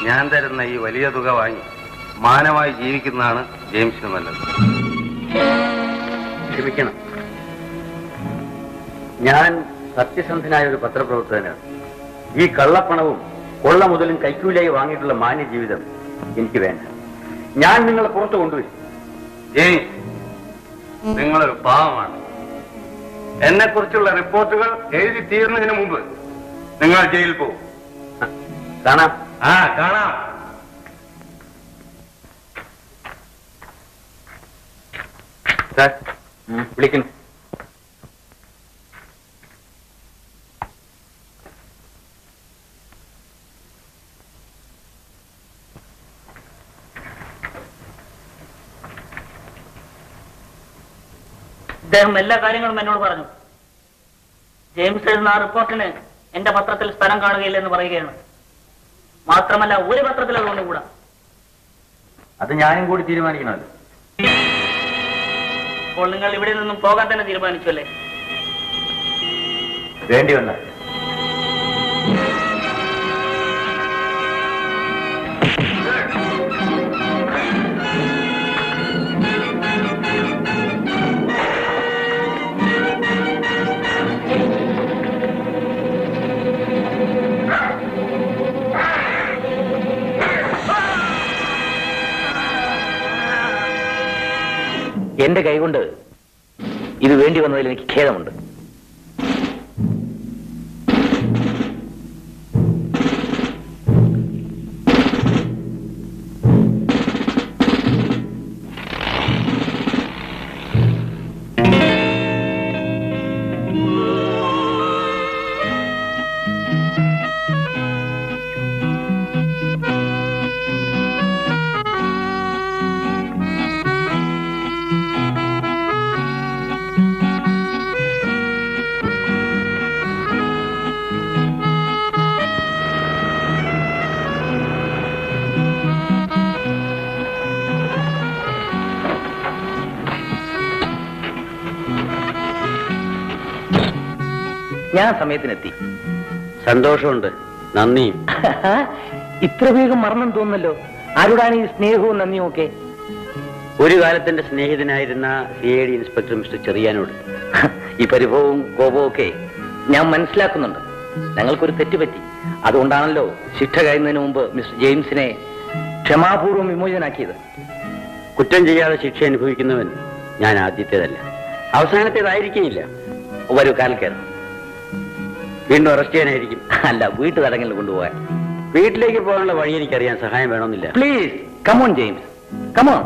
ഞാൻ തരുന്ന ഈ വലിയ തുക വാങ്ങി മാനമായി ജീവിക്കുന്നതാണ് ജെയിംസിന് നല്ലത്. ക്ഷമിക്കണം, ഞാൻ സത്യസന്ധനായ ഒരു പത്രപ്രവർത്തകനാണ്. ഈ കള്ളപ്പണവും കൊള്ള മുതലും കൈക്കൂലിയായി വാങ്ങിയിട്ടുള്ള മാന്യ ജീവിതം എനിക്ക് വേണ്ട. ഞാൻ നിങ്ങളെ പുറത്തു കൊണ്ടുവരും. ജെയിംസ്, നിങ്ങളൊരു പാവമാണ്. എന്നെ കുറിച്ചുള്ള റിപ്പോർട്ടുകൾ എഴുതി തീർന്നതിന് മുമ്പ് നിങ്ങൾ ജയിലിൽ പോകും. കാണാം. കാണാം. സാർ വിളിക്കുന്നു. ഇദ്ദേഹം എല്ലാ കാര്യങ്ങളും എന്നോട് പറഞ്ഞു. ജെയിംസ് എഴുതുന്ന ആ റിപ്പോർട്ടിന് എന്റെ പത്രത്തിൽ സ്ഥലം കാണുകയില്ലെന്ന് പറയുകയാണ്. മാത്രമല്ല ഒരു പത്രത്തിൽ അത് വന്നുകൂടാ. അത് ഞാനും കൂടി തീരുമാനിക്കണമല്ലോ. അപ്പോൾ നിങ്ങൾ ഇവിടെ നിന്നും പോകാൻ തന്നെ തീരുമാനിച്ചു അല്ലേ? വേണ്ടി വന്നാൽ. എന്റെ കൈകൊണ്ട് ഇത് വേണ്ടി വന്നതിൽ എനിക്ക് ഖേദമുണ്ട്. ഞാൻ സമയത്തിനെത്തി. സന്തോഷമുണ്ട്, നന്ദിയും. ഇത്ര വേഗം മറന്നു തോന്നല്ലോ. ആരോടാണ് ഈ സ്നേഹവും നന്ദിയും ഒക്കെ? ഒരു കാലത്തിന്റെ സ്നേഹിതനായിരുന്ന CID ഇൻസ്പെക്ടർ മിസ്റ്റർ ചെറിയാനോട്. ഈ പരിഭവവും കോപവും ഒക്കെ ഞാൻ മനസ്സിലാക്കുന്നുണ്ട്. ഞങ്ങൾക്കൊരു തെറ്റുപറ്റി. അതുകൊണ്ടാണല്ലോ ശിക്ഷ കഴിയുന്നതിന് മുമ്പ് മിസ്റ്റർ ജെയിംസിനെ ക്ഷമാപൂർവ്വം വിമോചനാക്കിയത്. കുറ്റം ചെയ്യാതെ ശിക്ഷ അനുഭവിക്കുന്നവൻ ഞാൻ ആദ്യത്തേതല്ല, അവസാനത്തേതായിരിക്കില്ല. വരൂ, കാലിൽ കയറും. വീണ്ടും അറസ്റ്റ് ചെയ്യാനായിരിക്കും. അല്ല, വീട്ടു തടങ്ങളിൽ കൊണ്ടുപോകാൻ. വീട്ടിലേക്ക് പോകാനുള്ള വഴി എനിക്കറിയാൻ. സഹായം വേണമെന്നില്ല. Please come on James, come on.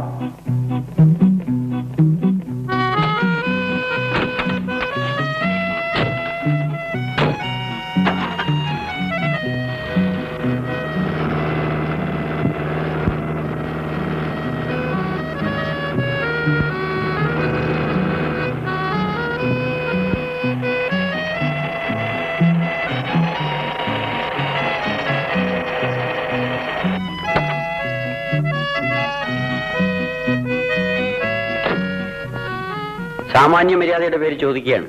സാമാന്യ മര്യാദയുടെ പേര് ചോദിക്കുകയാണ്.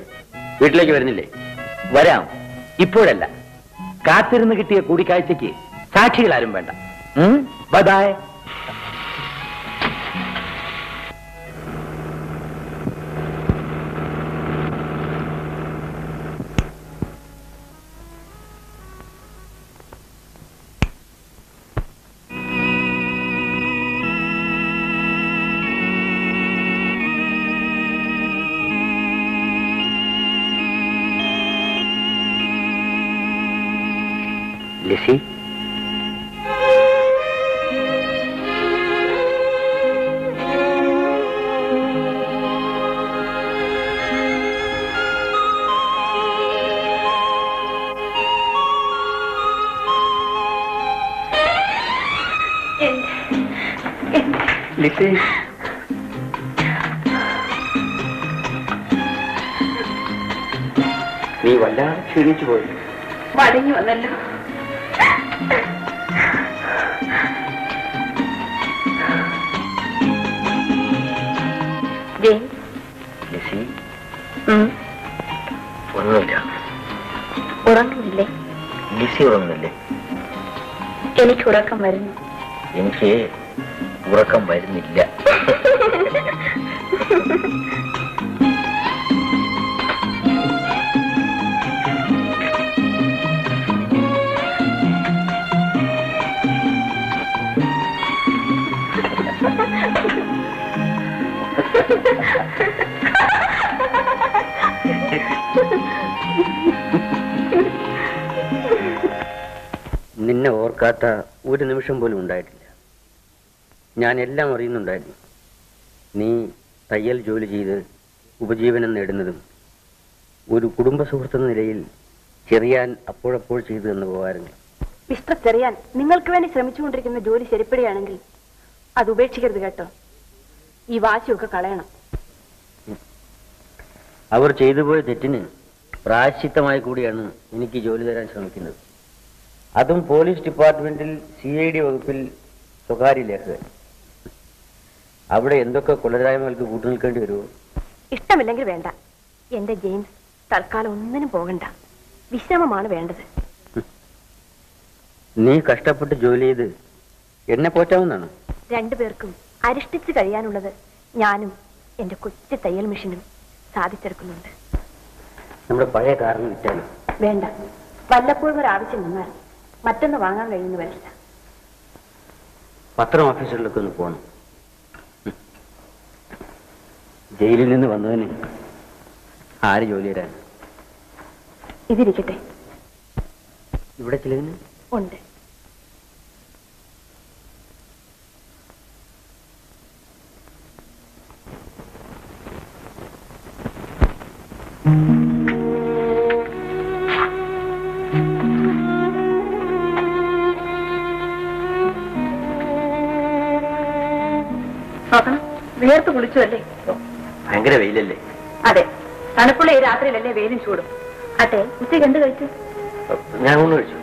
വീട്ടിലേക്ക് വരുന്നില്ലേ? വരാം, ഇപ്പോഴല്ല. കാത്തിരുന്ന് കിട്ടിയ കൂടിക്കാഴ്ചയ്ക്ക് സാക്ഷികളാരും വേണ്ട. Bye bye. ലിസി, ലിസി, നീ വല്ലാതെ ക്ഷീണിച്ചു പോയി. മടങ്ങി വന്നല്ലോ. ലിസി, ഒന്നുമില്ല. ഉറങ്ങുന്നില്ലേ? ലിസി ഉറങ്ങുന്നില്ലേ? എനിക്ക് ഉറക്കം വരുന്നു. എനിക്ക് ഉറക്കം വരുന്നില്ല. നിന്നെ ഓർക്കാത്ത ഒരു നിമിഷം പോലും ഉണ്ടായിട്ടില്ല. ഞാൻ എല്ലാം അറിയുന്നുണ്ടായിരുന്നു. നീ തയ്യൽ ജോലി ചെയ്ത് ഉപജീവനം നേടുന്നതും ഒരു കുടുംബ സുഹൃത്തെന്ന നിലയിൽ ചെറിയാൻ അപ്പോഴപ്പോൾ ചെയ്തു തന്ന ഉപകാരങ്ങൾ. മിസ്റ്റർ ചെറിയാൻ, നിങ്ങൾക്ക് വേണ്ടി ശ്രമിച്ചുകൊണ്ടിരിക്കുന്ന ജോലി ശരിപ്പെടുകയാണെങ്കിൽ അത് ഉപേക്ഷിക്കരുത് കേട്ടോ. ഈ വാശിയൊക്കെ കളയണം. അവർ ചെയ്തു പോയ തെറ്റിന് പ്രായശ്ചിത്തമായി കൂടിയാണ് എനിക്ക് ജോലി തരാൻ ശ്രമിക്കുന്നത്. അതും പോലീസ് ഡിപ്പാർട്ട്മെന്റിൽ CID വകുപ്പിൽ സ്വകാര്യ ലേഖകൻ. അവിടെ എന്തൊക്കെ കൊലരായ്മകൾക്ക് കൂട്ടുനിൽക്കേണ്ടി വരുമോ? ഇഷ്ടമില്ലെങ്കിൽ വേണ്ട. എന്റെ ജെയിംസ് തൽക്കാലം ഒന്നിനും പോകണ്ട. വിശ്രമമാണ് വേണ്ടത്. നീ കഷ്ടപ്പെട്ട് ജോലി ചെയ്ത് എന്നെ പോറ്റാവുന്നതാണ്. രണ്ടുപേർക്കും അരിഷ്ടിച്ച് കഴിയാനുള്ളത് ഞാനും എന്റെ കൊച്ചു തയ്യൽ മെഷീനും സാധിച്ചെടുക്കുന്നുണ്ട്. നമ്മുടെ പഴയ കാറിന് വിറ്റാലും വേണ്ട. വല്ലപ്പോഴും ഒരു ആവശ്യം വന്നാൽ മറ്റൊന്ന് വാങ്ങാൻ കഴിയുന്നു വരില്ല. പത്രം ഓഫീസറിലൊക്കെ ഒന്ന് പോകണം. ജയിലിൽ നിന്ന് വന്നതിന് ആര് ജോലി തരാൻ? ഇതിരിക്കട്ടെ. ഇവിടെ ചിലതിന് ഉണ്ട്. നോക്കണം, വേർത്ത് കുളിച്ചു അല്ലേ? ഭയങ്കര വെയിലല്ലേ? അതെ, തണുപ്പുള്ള ഈ രാത്രിയിലല്ലേ വെയിലും ചൂടും. അതെ, ഉച്ചയ്ക്ക് എന്ത് കഴിച്ചു? ഞാൻ ഊണ് കഴിച്ചു.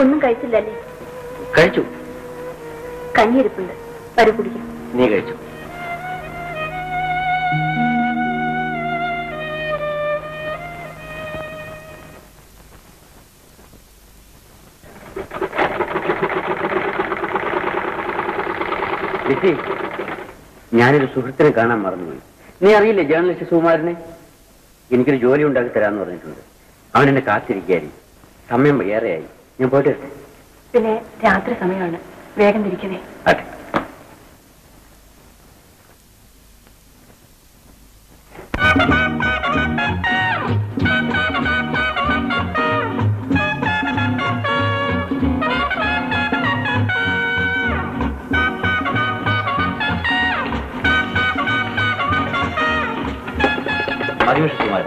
ഒന്നും കഴിച്ചില്ലല്ലേ? കഴിച്ചു. കഞ്ഞിരിപ്പുണ്ട്, വരു കുടിക്കാം. നീ കഴിച്ചു. ലിസി, ഞാനൊരു സുഹൃത്തിനെ കാണാൻ മറന്നുപോയി. നീ അറിയില്ലേ ജേർണലിസ്റ്റ് സുകുമാരനെ? എനിക്കൊരു ജോലി ഉണ്ടാക്കി തരാമെന്ന് പറഞ്ഞിട്ടുണ്ട്. അവൻ എന്നെ കാത്തിരിക്കുകയായിരിക്കും. സമയം ഏറെയായി. ഞാൻ പോയിട്ട് വരട്ടെ? പിന്നെ രാത്രി സമയമാണ്, വേഗം തിരിക്കണേ. അതെ.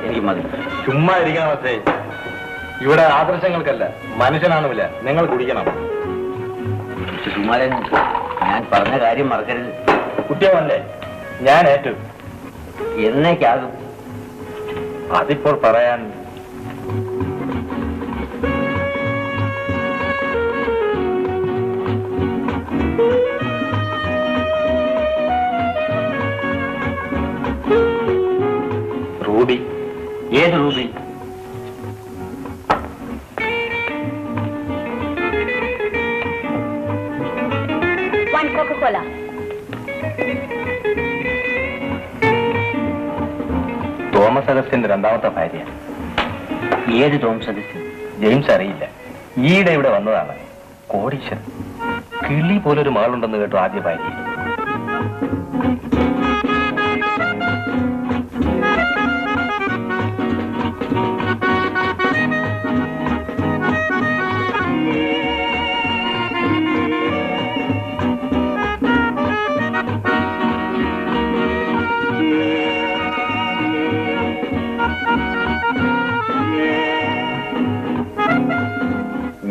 എനിക്ക് മതി. ചുമ്മാ ഇരിക്കണം മറ്റേ. ഇവിടെ ആദർശങ്ങൾക്കല്ല, മനുഷ്യനാണ് വില. നിങ്ങൾ കുടിക്കണം. സുകുമാരൻ, ഞാൻ പറഞ്ഞ കാര്യം മറക്കരുത്. കുട്ടിയമല്ലേ? ഞാൻ ഏറ്റു. എന്നേക്കാകും? അതിപ്പോൾ പറയാൻ റൂബി. ഏത് റൂബി? കോക്കോല. തോമസ് അഗസ്റ്റിന്റെ രണ്ടാമത്തെ ഭാര്യ. ഏത് തോമസ് അഗസ്റ്റിൻ? ജെയിംസ് അറിയില്ല. ഈയിടെ ഇവിടെ വന്നതാണ്. കോടീശ്വരൻ. കിളി പോലൊരു മകളുണ്ടെന്ന് കേട്ടു ആദ്യ ഭാര്യ.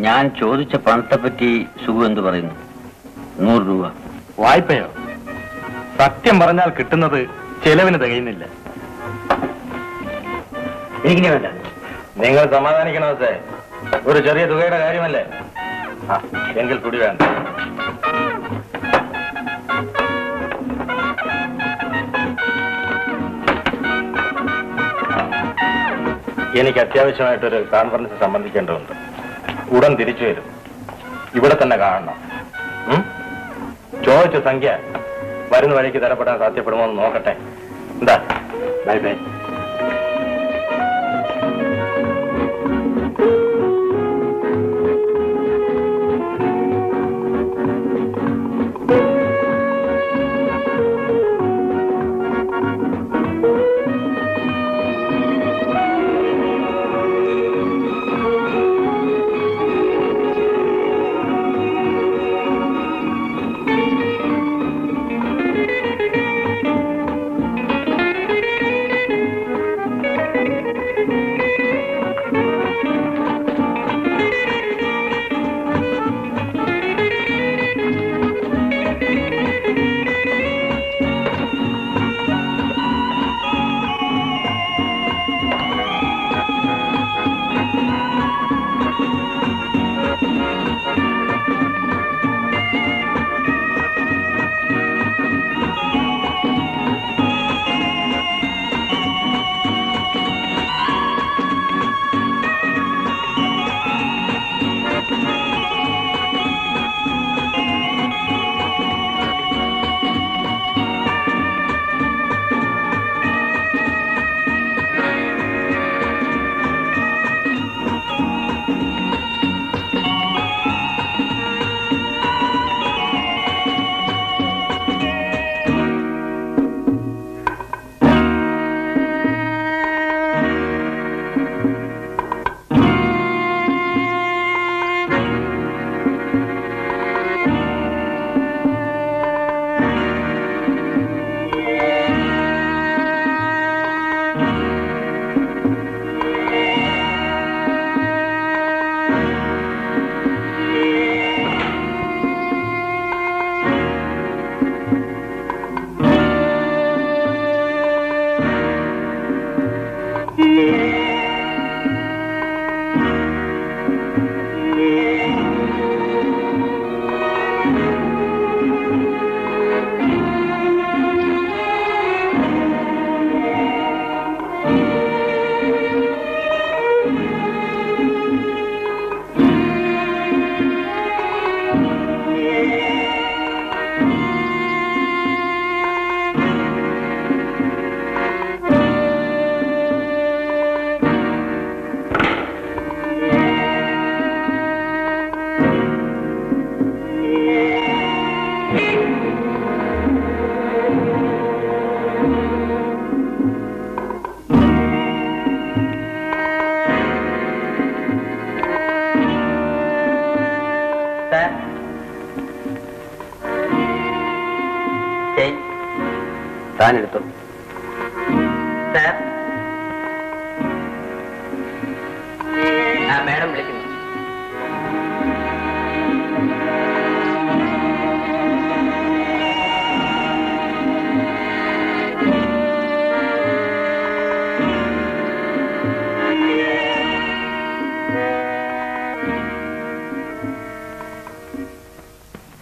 ഞാൻ ചോദിച്ച പണത്തെ പറ്റി സുഖു എന്ത് പറയുന്നു? 100 രൂപ വായ്പയോ? സത്യം പറഞ്ഞാൽ കിട്ടുന്നത് ചെലവിന് തികയുന്നില്ല. എനിക്കിനി വേണ്ട. നിങ്ങൾ സമാധാനിക്കണോ സേ? ഒരു ചെറിയ തുകയുടെ കാര്യമല്ലേ? എങ്കിൽ കൂടി വേണ്ട. എനിക്ക് അത്യാവശ്യമായിട്ടൊരു കോൺഫറൻസ് സംബന്ധിക്കേണ്ടതുണ്ട്. ഉടൻ തിരിച്ചു വരും. ഇവിടെ തന്നെ കാണണം. ചോദിച്ച സംഖ്യ വരുന്ന വഴിക്ക് തരപ്പെടാൻ സാധ്യപ്പെടുമോ എന്ന് നോക്കട്ടെ. എന്താ? Bye bye. താനെടുത്തു. മാഡം വിളിക്കുന്നു.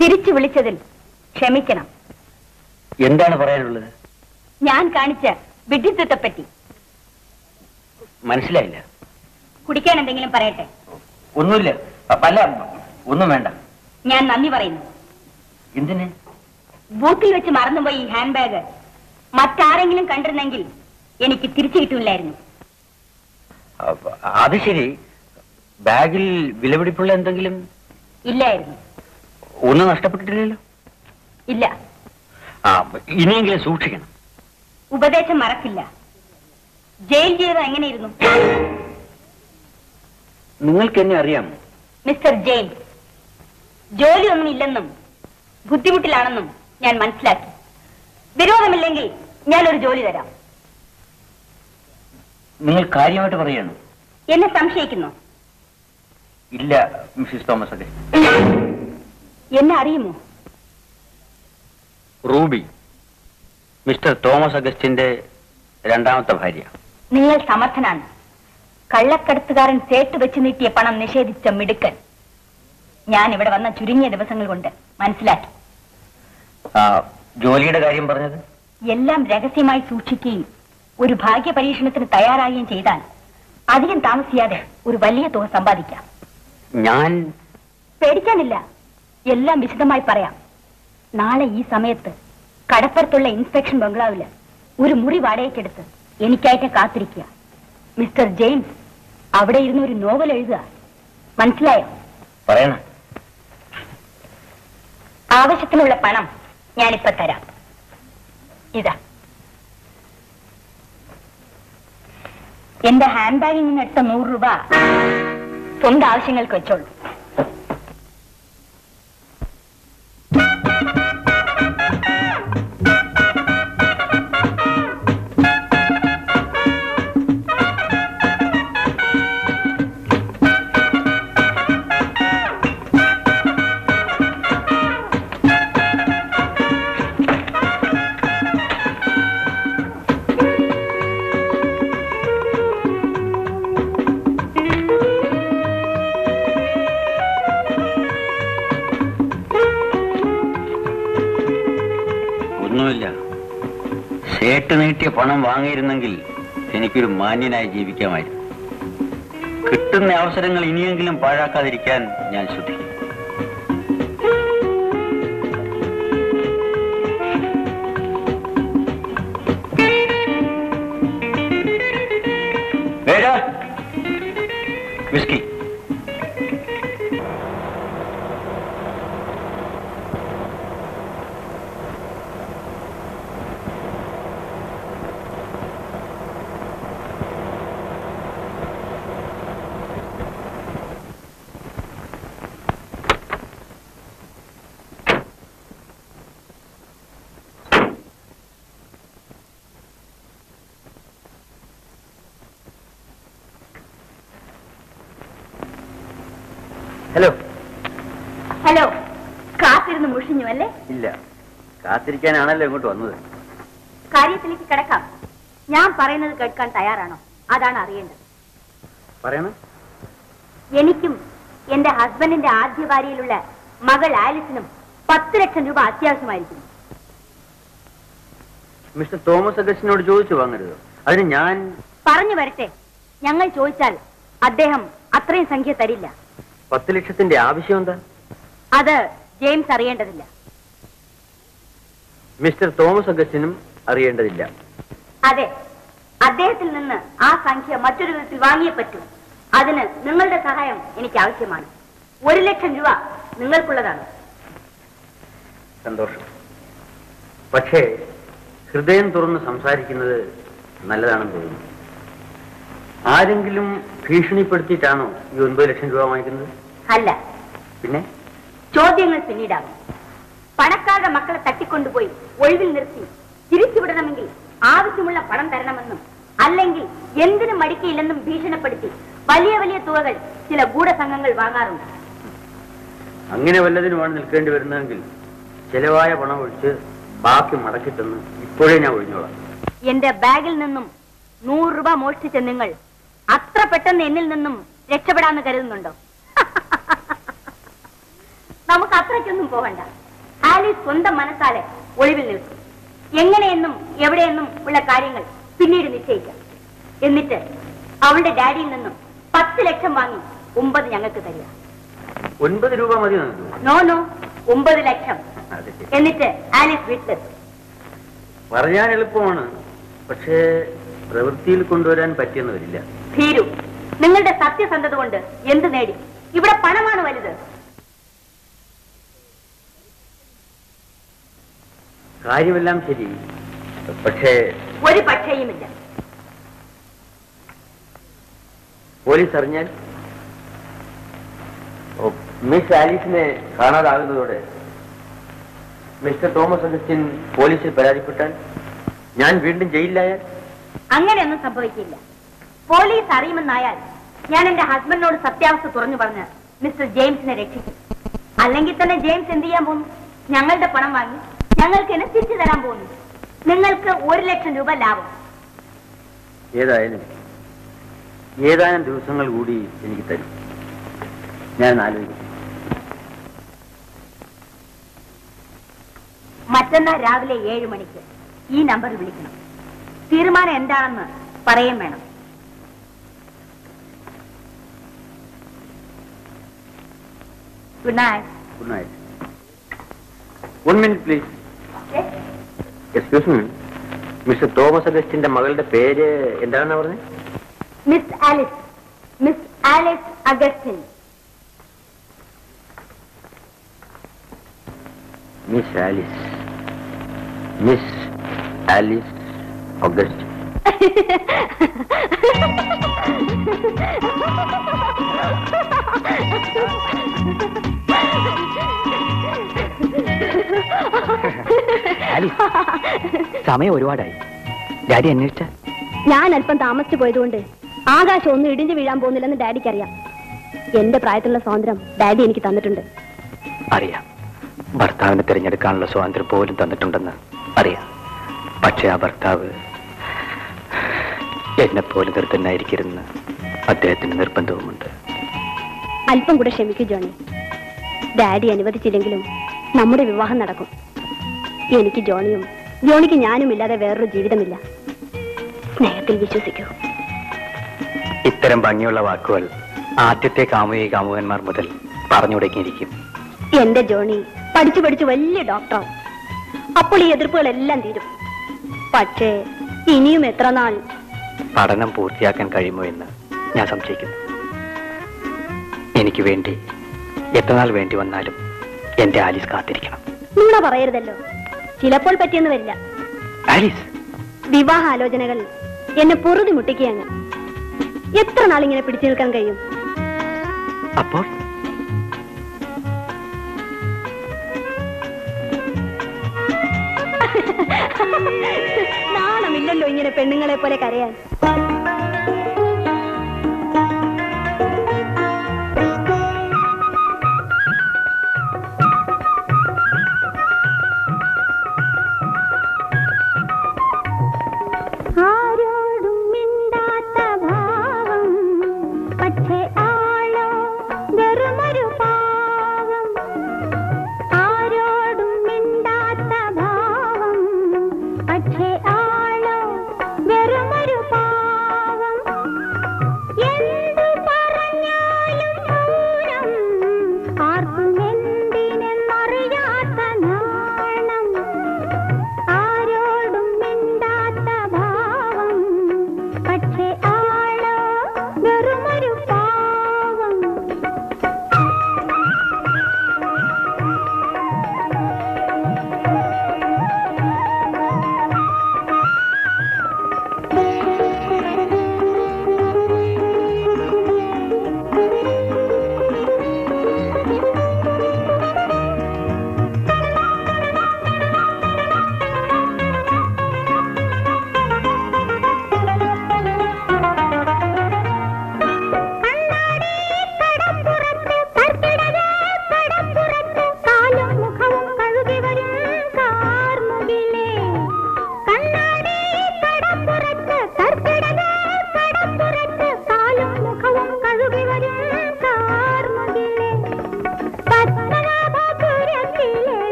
തിരിച്ചു വിളിച്ചതിൽ ക്ഷമിക്കണം. എന്താണ് പറയാനുള്ളത്? ഞാൻ കാണിച്ച വിഡ്ഢിത്വത്തെപ്പറ്റി. മനസ്സിലായില്ല. കുടിക്കാൻ എന്തെങ്കിലും പറയട്ടെ? ഒന്നുമില്ല. അല്ല, ഒന്നും വേണ്ട. ഞാൻ നന്ദി പറയുന്നു. എന്തിന്? ബൂത്തിൽ വെച്ച് മറന്നുപോയി ഈ ഹാൻഡ് ബാഗ്. മറ്റാരെങ്കിലും കണ്ടിരുന്നെങ്കിൽ എനിക്ക് തിരിച്ചു കിട്ടൂലായിരുന്നു. അത് ശരി. ബാഗിൽ വിലപിടിപ്പുള്ള എന്തെങ്കിലും? ഇല്ലായിരുന്നു. ഒന്നും നഷ്ടപ്പെട്ടിട്ടില്ലല്ലോ? ഇല്ല. ഇനിയെങ്കിലും സൂക്ഷിക്കണം. ഉപദേശം മറക്കില്ല. ജയിൽ ജീവിതം എങ്ങനെയിരുന്നു? നിങ്ങൾക്ക് എന്നെ അറിയാമോ? മിസ്റ്റർ ജെയിംസ്, ജോലിയൊന്നും ഇല്ലെന്നും ബുദ്ധിമുട്ടിലാണെന്നും ഞാൻ മനസ്സിലാക്കി. വിരോധമില്ലെങ്കിൽ ഞാനൊരു ജോലി തരാം. നിങ്ങൾ കാര്യമായിട്ട് പറയണം? എന്നെ സംശയിക്കുന്നു? ഇല്ല മിസ്സിസ് തോമസ് അഗസ്റ്റിൻ. എന്നെ അറിയുമോ? റൂബി, മിസ്റ്റർ തോമസ് അഗസ്റ്റിന്റെ രണ്ടാമത്തെ ഭാര്യ. നിങ്ങൾ സമർത്ഥനാണ്. കള്ളക്കടത്തുകാരൻ സേട്ട് വെച്ച് നീട്ടിയ പണം നിഷേധിച്ച മിടുക്കൻ. ഞാൻ ഇവിടെ വന്ന ചുരുങ്ങിയ ദിവസങ്ങൾ കൊണ്ട് മനസ്സിലാക്കി. ജോലിയുടെ കാര്യം പറഞ്ഞത്? എല്ലാം രഹസ്യമായി സൂക്ഷിക്കുകയും ഒരു ഭാഗ്യ പരീക്ഷണത്തിന് തയ്യാറാകുകയും ചെയ്താൽ അധികം താമസിയാതെ ഒരു വലിയ തുക സമ്പാദിക്കാം. ഞാൻ പേടിക്കാനില്ല, എല്ലാം വിശദമായി പറയാം. നാളെ ഈ സമയത്ത് കടപ്പുറത്തുള്ള ഇൻസ്പെക്ഷൻ ബംഗ്ലാവില് ഒരു മുറി വാടകയ്ക്കെടുത്ത് എനിക്കായിട്ട് കാത്തിരിക്കുക. മിസ്റ്റർ ജെയിംസ് അവിടെ ഇരുന്ന് ഒരു നോവൽ എഴുതുക. മനസ്സിലായോ? പറയണം. ആവശ്യത്തിനുള്ള പണം ഞാനിപ്പോ തരാം. ഇതാ എന്റെ ഹാൻഡ് ബാഗിൽ നിന്ന് എടുത്ത 100 രൂപ സ്വന്തം ആവശ്യങ്ങൾക്ക് വെച്ചോളൂ. സേട്ട് നീട്ടിയ പണം വാങ്ങിയിരുന്നെങ്കിൽ എനിക്കൊരു മാന്യനായി ജീവിക്കാമായിരുന്നു. കിട്ടുന്ന അവസരങ്ങൾ ഇനിയെങ്കിലും പാഴാക്കാതിരിക്കാൻ ഞാൻ ശ്രദ്ധിക്കും. വിസ്കി. ഹലോ. ഹലോ. കാത്തിരുന്ന് മുഷിഞ്ഞു അല്ലേ? ഇല്ല, കാത്തിരിക്കാനാണല്ലോ ഇങ്ങോട്ട് വന്നത്. കാര്യത്തിലേക്ക് കിടക്കാം. ഞാൻ പറയുന്നത് കേൾക്കാൻ തയ്യാറാണോ? അതാണ് അറിയേണ്ടത്. പറയണം. എനിക്കും എന്റെ ഹസ്ബൻഡിന്റെ ആദ്യ ഭാര്യയിലുള്ള മകൾ ആലിസിനും 10 ലക്ഷം രൂപ അത്യാവശ്യമായിരിക്കുന്നു. മിസ്റ്റർ തോമസ് അഗസ്റ്റിനോട് ചോദിച്ചു വാങ്ങരുത്. അതിന് ഞാൻ പറഞ്ഞു വരട്ടെ. ഞങ്ങൾ ചോദിച്ചാൽ അദ്ദേഹം അത്രയും സംഖ്യ തരില്ല. 10 ലക്ഷത്തിന്റെ ആവശ്യം എന്താ? അത് ജെയിംസ് അറിയേണ്ടതില്ല. മിസ്റ്റർ തോമസ് അഗസ്റ്റിനും അറിയേണ്ടതില്ല. അതെ, അദ്ദേഹത്തിൽ നിന്ന് ആ സംഖ്യ മറ്റൊരു വിധത്തിൽ വാങ്ങിയേ പറ്റൂ. അതിന് നിങ്ങളുടെ സഹായം എനിക്ക് ആവശ്യമാണ്. 1 ലക്ഷം രൂപ നിങ്ങൾക്കുള്ളതാണ്. സന്തോഷം. പക്ഷേ ഹൃദയം തുറന്ന് സംസാരിക്കുന്നത് നല്ലതാണെന്ന് തോന്നുന്നു. ആരെങ്കിലും ഭീഷണിപ്പെടുത്തിയിട്ടാണോ ഈ 9 ലക്ഷം രൂപ വാങ്ങിക്കുന്നത്? അല്ല. പിന്നെ? ചോദ്യങ്ങൾ പിന്നീടാകും. പണക്കാരുടെ മക്കളെ തട്ടിക്കൊണ്ടുപോയി ഒഴിവിൽ നിർത്തി തിരിച്ചുവിടണമെങ്കിൽ ആവശ്യമുള്ള പണം തരണമെന്നും അല്ലെങ്കിൽ എന്തിനും മടിക്കയില്ലെന്നും ഭീഷണിപ്പെടുത്തി വലിയ വലിയ തുകകൾ ചില ഗൂഢസംഘങ്ങൾ വാങ്ങാറുണ്ട്. അങ്ങനെ വല്ലതിനുമാണ് നിൽക്കേണ്ടി വരുന്നതെങ്കിൽ ചെലവായ പണം ഒഴിച്ച് ബാക്കി മടക്കിത്തന്ന് ഇപ്പോഴേ ഞാൻ ഒഴിഞ്ഞോളാം. എന്റെ ബാഗിൽ നിന്നും 100 രൂപ മോഷ്ടിച്ച നിങ്ങൾ അത്ര പെട്ടെന്ന് എന്നിൽ നിന്നും രക്ഷപ്പെടാന്ന് കരുതുന്നുണ്ടോ? നമുക്ക് അത്രയ്ക്കൊന്നും പോകണ്ട. ആലീസ് സ്വന്തം മനസ്സാലെ ഒളിവിൽ നിൽക്കും. എങ്ങനെയെന്നും എവിടെയെന്നും ഉള്ള കാര്യങ്ങൾ പിന്നീട് നിശ്ചയിക്കാം. എന്നിട്ട് അവളുടെ ഡാഡിയിൽ നിന്നും 10 ലക്ഷം വാങ്ങി 9 ഞങ്ങൾക്ക് തരിക. 9 രൂപ മതി? നോ, 9 ലക്ഷം. എന്നിട്ട് ആലീസ് വീട്ടിലെത്തും. പറയാൻ എളുപ്പമാണ്, പക്ഷേ പ്രവൃത്തിയിൽ കൊണ്ടുവരാൻ പറ്റിയെന്ന് വരില്ല. ഭീരു, നിങ്ങളുടെ സത്യസന്ധത കൊണ്ട് എന്ത് നേടി? ഇവിടെ പണമാണ് വലുത്. കാര്യമെല്ലാം ശരി, പക്ഷേ ഒരു പക്ഷേയുമില്ല. പോലീസ് അറിഞ്ഞാൽ? മിസ് ആലീസിനെ കാണാതാകുന്നതോടെ മിസ്റ്റർ തോമസ് അഗസ്റ്റിൻ പോലീസിൽ പരാതിപ്പെട്ടാൽ ഞാൻ വീണ്ടും ജയിലിലായാൽ? അങ്ങനെയൊന്നും സംഭവിക്കില്ല. പോലീസ് അറിയുമെന്നായാൽ ഞാൻ എന്റെ ഹസ്ബൻഡിനോട് സത്യാവസ്ഥ തുറന്നു പറഞ്ഞ് മിസ്റ്റർ ജെയിംസിനെ രക്ഷിക്കും. അല്ലെങ്കിൽ തന്നെ ജെയിംസ് എന്ത് ചെയ്യാൻ പോകുന്നു? ഞങ്ങളുടെ പണം വാങ്ങി ഞങ്ങൾക്ക് എന്നെ തിരിച്ചു തരാൻ പോകുന്നു. നിങ്ങൾക്ക് 1 ലക്ഷം രൂപ ലാഭം. ഏതായാലും ഏതാനും ദിവസങ്ങൾ കൂടി എനിക്ക് തരും. ഞാൻ ആലോചിക്കും. മറ്റന്നാൾ രാവിലെ 7 മണിക്ക് ഈ നമ്പറിൽ വിളിക്കണം. തീരുമാനം എന്താണെന്ന് പറയാൻ വേണം. Good night. Good night. 1 minute please. Excuse me, mister Thomas അഗസ്റ്റിന്റെ മകളുടെ പേര് എന്താണെന്നാ പറഞ്ഞത്? Miss Alice. Miss Alice Augustine. Miss Alice. Miss Alice Augustine. സമയം ഒരുപാടായി. ഡാഡി അന്വേഷിച്ച ഞാൻ അല്പം താമസിച്ചു പോയതുകൊണ്ട് ആകാശം ഒന്നും ഇടിഞ്ഞു വീഴാൻ പോകുന്നില്ലെന്ന് ഡാഡിക്ക് അറിയാം. എന്റെ പ്രായത്തിലുള്ള സ്വാതന്ത്ര്യം ഡാഡി എനിക്ക് തന്നിട്ടുണ്ട്. അറിയാം, ഭർത്താവിനെ തിരഞ്ഞെടുക്കാനുള്ള സ്വാതന്ത്ര്യം പോലും തന്നിട്ടുണ്ടെന്ന് അറിയാം. പക്ഷെ ആ ഭർത്താവ് എന്നെപ്പോലും നിർത്തനായിരിക്കരുന്ന് അദ്ദേഹത്തിന് നിർബന്ധവുമുണ്ട്. അല്പം കൂടെ ക്ഷമിക്കൂ ജോണി. ഡാഡി അനുവദിച്ചില്ലെങ്കിലും നമ്മുടെ വിവാഹം നടക്കും. എനിക്ക് ജോണിയും ജോണിക്ക് ഞാനും ഇല്ലാതെ വേറൊരു ജീവിതമില്ല. സ്നേഹത്തിൽ വിശ്വസിക്കൂ. ഇത്തരം ഭംഗിയുള്ള വാക്കുകൾ ആദ്യത്തെ കാമുകന്മാർ മുതൽ പറഞ്ഞു തുടങ്ങിയിരിക്കും. എന്റെ ജോണി പഠിച്ചു പഠിച്ചു വലിയ ഡോക്ടറാവും. അപ്പോൾ ഈ എതിർപ്പുകളെല്ലാം തീരും. പക്ഷേ ഇനിയും എത്ര നാൾ പഠനം പൂർത്തിയാക്കാൻ കഴിയുമോ എന്ന് ഞാൻ സംശയിക്കുന്നു. എനിക്ക് വേണ്ടി എത്ര നാൾ വേണ്ടി വന്നാലും എന്റെ ആലീസ് കാത്തിരിക്കണം. നുണ പറയരുതല്ലോ. ചിലപ്പോൾ പറ്റിയെന്ന് വരില്ല. ആലീസ്, വിവാഹാലോചനകൾ എന്നെ പൊറുതി മുട്ടിക്കുകയാണ്. എത്ര നാളിങ്ങനെ പിടിച്ചു നിൽക്കാൻ കഴിയും? അപ്പോൾ നാണമില്ലല്ലോ ഇങ്ങനെ പെണ്ണുങ്ങളെ പോലെ കരയാൻ.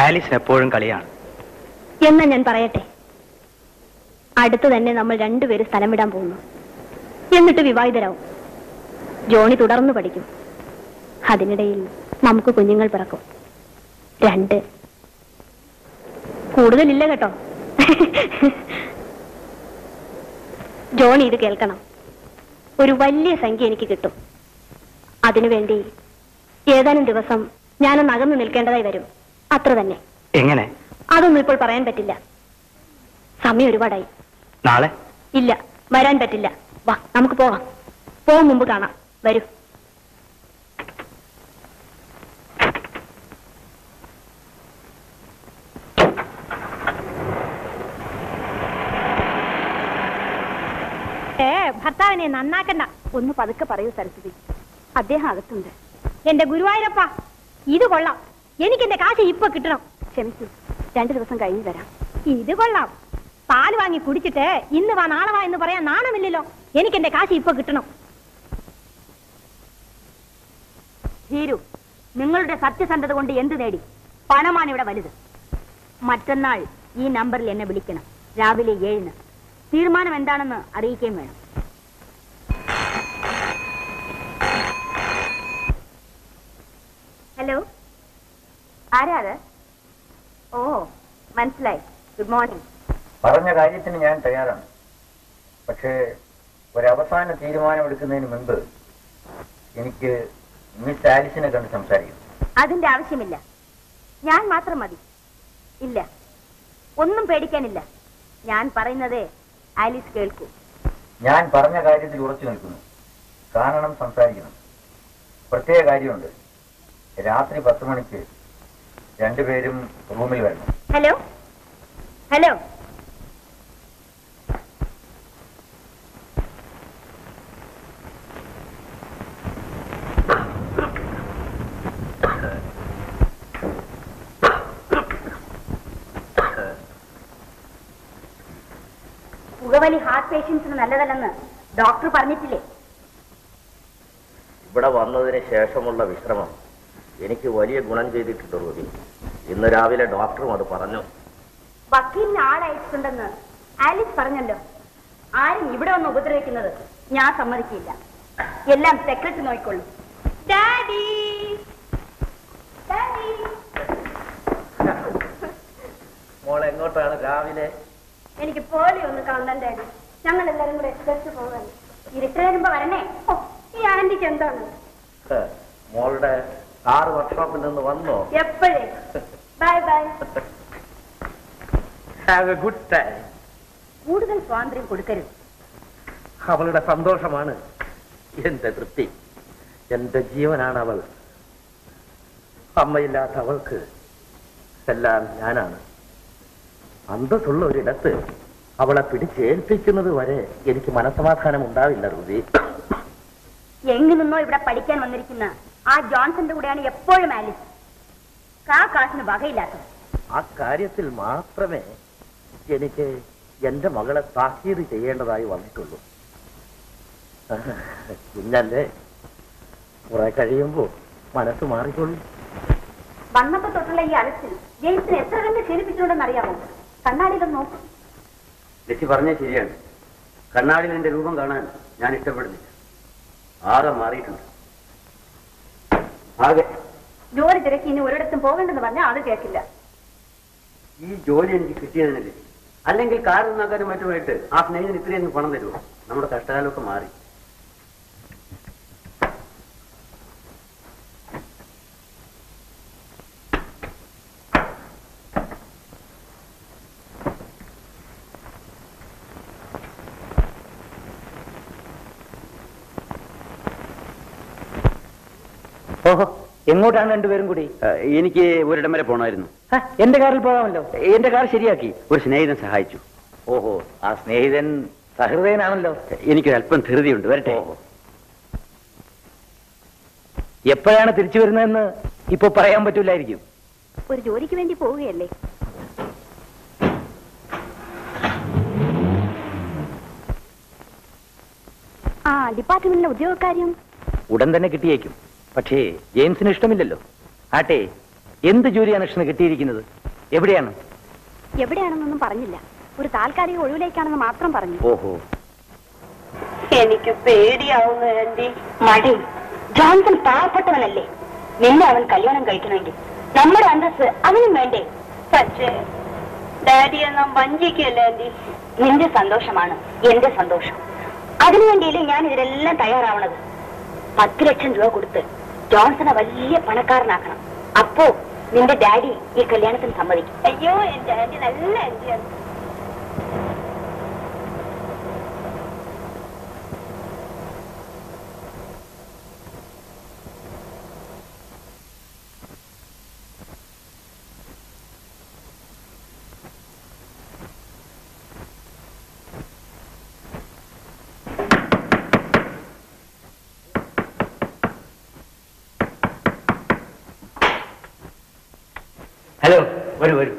ആലിസിന് എപ്പോഴും കളിയാണ്. എന്നാ ഞാൻ പറയട്ടെ, അടുത്ത് തന്നെ നമ്മൾ രണ്ടുപേരും സ്ഥലം വിടാൻ പോകുന്നു. എന്നിട്ട് വിവാഹിതരാവും. ജോണി തുടർന്ന് പഠിക്കും. അതിനിടയിൽ നമുക്ക് കുഞ്ഞുങ്ങൾ പിറക്കും. 2. കൂടുതലില്ല കേട്ടോ. ജോണി ഇത് കേൾക്കണം. ഒരു വലിയ സംഖ്യ എനിക്ക് കിട്ടും. അതിനുവേണ്ടി ഏതാനും ദിവസം ഞാനൊന്ന് അകന്നു നിൽക്കേണ്ടതായി വരും. അത്ര തന്നെ. എങ്ങനെ? അതൊന്നും ഇപ്പോൾ പറയാൻ പറ്റില്ല. സമയം ഒരുപാടായി. നാളെ? ഇല്ല, വരാൻ പറ്റില്ല. വാ, നമുക്ക് പോവാം. പോകും മുമ്പ് കാണാം. വരൂ. ഭർത്താവിനെ നന്നാക്കണ്ട. ഒന്ന് പതുക്കെ പറയൂ സരസ്വതി. അദ്ദേഹം അകത്തുണ്ട്. എന്റെ ഗുരുവായൂരപ്പ, ഇത് കൊള്ളാം. എനിക്ക് എന്റെ കാശ് ഇപ്പൊ കിട്ടണം. ക്ഷമിച്ചു, 2 ദിവസം കഴിഞ്ഞു തരാം. ഇത് കൊള്ളാം. പാല് വാങ്ങി കുടിച്ചിട്ട് ഇന്ന് വാ നാളെ വാ എന്ന് പറയാൻ നാണമില്ലല്ലോ. എനിക്ക് എന്റെ കാശ് ഇപ്പൊ കിട്ടണം. ധീരു, നിങ്ങളുടെ സത്യസന്ധത കൊണ്ട് എന്ത് നേടി? പണമാണ് ഇവിടെ വലുത്. മറ്റന്നാൾ ഈ നമ്പറിൽ എന്നെ വിളിക്കണം. രാവിലെ 7-ന്. തീരുമാനം എന്താണെന്ന് അറിയിക്കുകയും വേണം. ഹലോ, ആരാ അത്? ഓ, മനസ്സിലായി. Good morning. പറഞ്ഞ കാര്യത്തിന് ഞാൻ തയ്യാറാണ്. പക്ഷേ ഒരവസാന തീരുമാനമെടുക്കുന്നതിന് മുൻപ് എനിക്ക് മിസ് ആലിസിനെ കണ്ട് സംസാരിക്കും. അതിന്റെ ആവശ്യമില്ല. ഞാൻ മാത്രം മതി. ഇല്ല, ഒന്നും പേടിക്കാനില്ല. ഞാൻ പറയുന്നത് ആലിസ് കേൾക്കൂ. ഞാൻ പറഞ്ഞ കാര്യത്തിൽ ഉറച്ചു നിൽക്കുന്നു. കാണണം, സംസാരിക്കണം. പ്രത്യേക കാര്യമുണ്ട്. രാത്രി 10 മണിക്ക് രണ്ടുപേരും റൂമിൽ വരണം. ഹലോ ഹലോ, പുകവലി ഹാർട്ട് പേഷ്യൻസിന് നല്ലതല്ലെന്ന് ഡോക്ടർ പറഞ്ഞിട്ടില്ലേ? ഇവിടെ വന്നതിന് ശേഷമുള്ള വിശ്രമം എനിക്ക് വലിയ ഗുണം ചെയ്തിട്ടുണ്ട് റൂബി. ഇന്ന് രാവിലെ ഡോക്ടറും അത് പറഞ്ഞു. വക്കീലിന് ആളയച്ചിട്ടുണ്ടെന്ന് ആലിസ് പറഞ്ഞല്ലോ. ആരും ഇവിടെ വന്ന് ഉപദ്രവിക്കുന്നത് ഞാൻ സമ്മതിക്കില്ല. എല്ലാം സെക്രട്ടറി നോക്കിക്കൊള്ളു. Daddy, daddy. മോൾ എങ്ങോട്ടാണ് രാവിലെ? എനിക്ക് പോലെ ഒന്ന് കാണാൻ ഡാഡി. ഞങ്ങൾ എല്ലാരും കൂടെ എക്സ്പ്രസ് പോകാൻ. ഇരുട്ട് വരുമ്പോ വരണേ. ഓ, ഈ ആന്റിക്ക് എന്താണ്? മോളുടെ കാർ വർക്ക്ഷോപ്പിൽ നിന്ന് വന്നോ? എപ്പോഴേ. Bye bye. Have A good time. കൂടുതൽ സ്വാതന്ത്ര്യം കൊടുക്കരുത്. അവളുടെ സന്തോഷമാണ് എന്റെ തൃപ്തി. എന്റെ ജീവനാണ് അവൾ. അമ്മയില്ലാത്ത അവൾക്ക് എല്ലാം ഞാനാണ്. അന്തസ്സുള്ള ഒരിടത്ത് അവളെ പിടിച്ചേൽപ്പിക്കുന്നത് വരെ എനിക്ക് മനസ്സമാധാനം ഉണ്ടാവില്ല റൂബി. എങ്ങു നിന്നോ ഇവിടെ പഠിക്കാൻ വന്നിരിക്കുന്ന ആ ജോൺസന്റെ കൂടെയാണ് എപ്പോഴും ആലിസ്. കാശിന് വകയില്ലാത്തത്. ആ കാര്യത്തിൽ മാത്രമേ എനിക്ക് എന്റെ മകളെ താക്കീത് ചെയ്യേണ്ടതായി വന്നിട്ടുള്ളൂ. കുഞ്ഞല്ലേ, കുറെ കഴിയുമ്പോ മനസ്സ് മാറിക്കൊള്ളു. വന്നപ്പോ തൊട്ടുള്ള ഈ അലച്ചിൽ ജെയിംസിനെ എത്ര കണ്ട് ക്ഷീണിപ്പിച്ചിട്ടുണ്ടെന്ന് അറിയാമോ? കണ്ണാടിയിലൊന്ന് നോക്കും. ലച്ചി പറഞ്ഞേ ശരിയാണ്. കണ്ണാടിയിൽ എന്റെ രൂപം കാണാൻ ഞാൻ ഇഷ്ടപ്പെടുന്നില്ല. ആകെ മാറിയിട്ടുണ്ട്. ആകെ ജോലി തിരക്കി ഇനി ഒരിടത്തും പോകണ്ടെന്ന് പറഞ്ഞാൽ അത് കേൾക്കില്ല. ഈ ജോലി എനിക്ക് കിട്ടിയതിനല്ലേ. അല്ലെങ്കിൽ കാർ നന്നാക്കാനും മറ്റുമായിട്ട് ആ സ്നേഹിതന് ഇത്രയൊന്നും പണം തരുമോ? നമ്മുടെ കഷ്ടകാലമൊക്കെ മാറി. ഓഹോ, എങ്ങോട്ടാണ് രണ്ടുപേരും കൂടി? എനിക്ക് ഒരിടം വരെ പോണമായിരുന്നു. എന്റെ കാറിൽ പോകാമല്ലോ. എന്റെ കാർ ശരിയാക്കി ഒരു സ്നേഹിതൻ സഹായിച്ചു. ഓഹോ, ആ സ്നേഹിതൻ സഹൃദയനാണല്ലോ. എനിക്കൊരല്പം ധൃതിയുണ്ട്. വരട്ടെ. എപ്പോഴാണ് തിരിച്ചു വരുന്നതെന്ന് ഇപ്പൊ പറയാൻ പറ്റൂലായിരിക്കും. ഒരു ജോലിക്ക് വേണ്ടി പോവുകയല്ലേ? ആ ഡിപ്പാർട്ട്മെന്റിലെ ഉദ്യോഗക്കാര്യം ഉടൻ തന്നെ കിട്ടിയേക്കും. പക്ഷേ ജെയിംസിന് ഇഷ്ടമില്ലല്ലോ. ആട്ടെ, എന്ത് ജോലിയാണ് കൃഷ്ണ കിട്ടിയിരിക്കുന്നത്? എവിടെയാണ്? എവിടെയാണെന്നൊന്നും പറഞ്ഞില്ല. ഒരു താൽക്കാലിക ഒഴിവിലേക്കാണെന്ന് മാത്രം പറഞ്ഞു. ഓഹോ, എനിക്ക് പേടിയാവുന്നു ആന്റി. മടി. ജോൺസൺ പാവപ്പെട്ടവനല്ലേ? നിന്നെ അവൻ കല്യാണം കഴിക്കണമെങ്കിൽ നമ്മുടെ അന്തസ് അവനും വേണ്ടേ? പക്ഷേ ഡാഡിയെ നാം വഞ്ചിക്കല്ലേ ആന്റി? നിന്റെ സന്തോഷമാണ് എന്റെ സന്തോഷം. അതിനുവേണ്ടിയില്ലേ ഞാൻ ഇതിലെല്ലാം തയ്യാറാവണത്. 10 ലക്ഷം രൂപ കൊടുത്ത് ജോൺസനെ വലിയ പണക്കാരനാക്കണം. അപ്പോ നിന്റെ ഡാഡി ഈ കല്യാണത്തിന് സമ്മതിക്കും. അയ്യോ, എന്റെ ഡാഡി നല്ല ആന്റിയാണ്. ഹലോ, വരൂ വരൂ.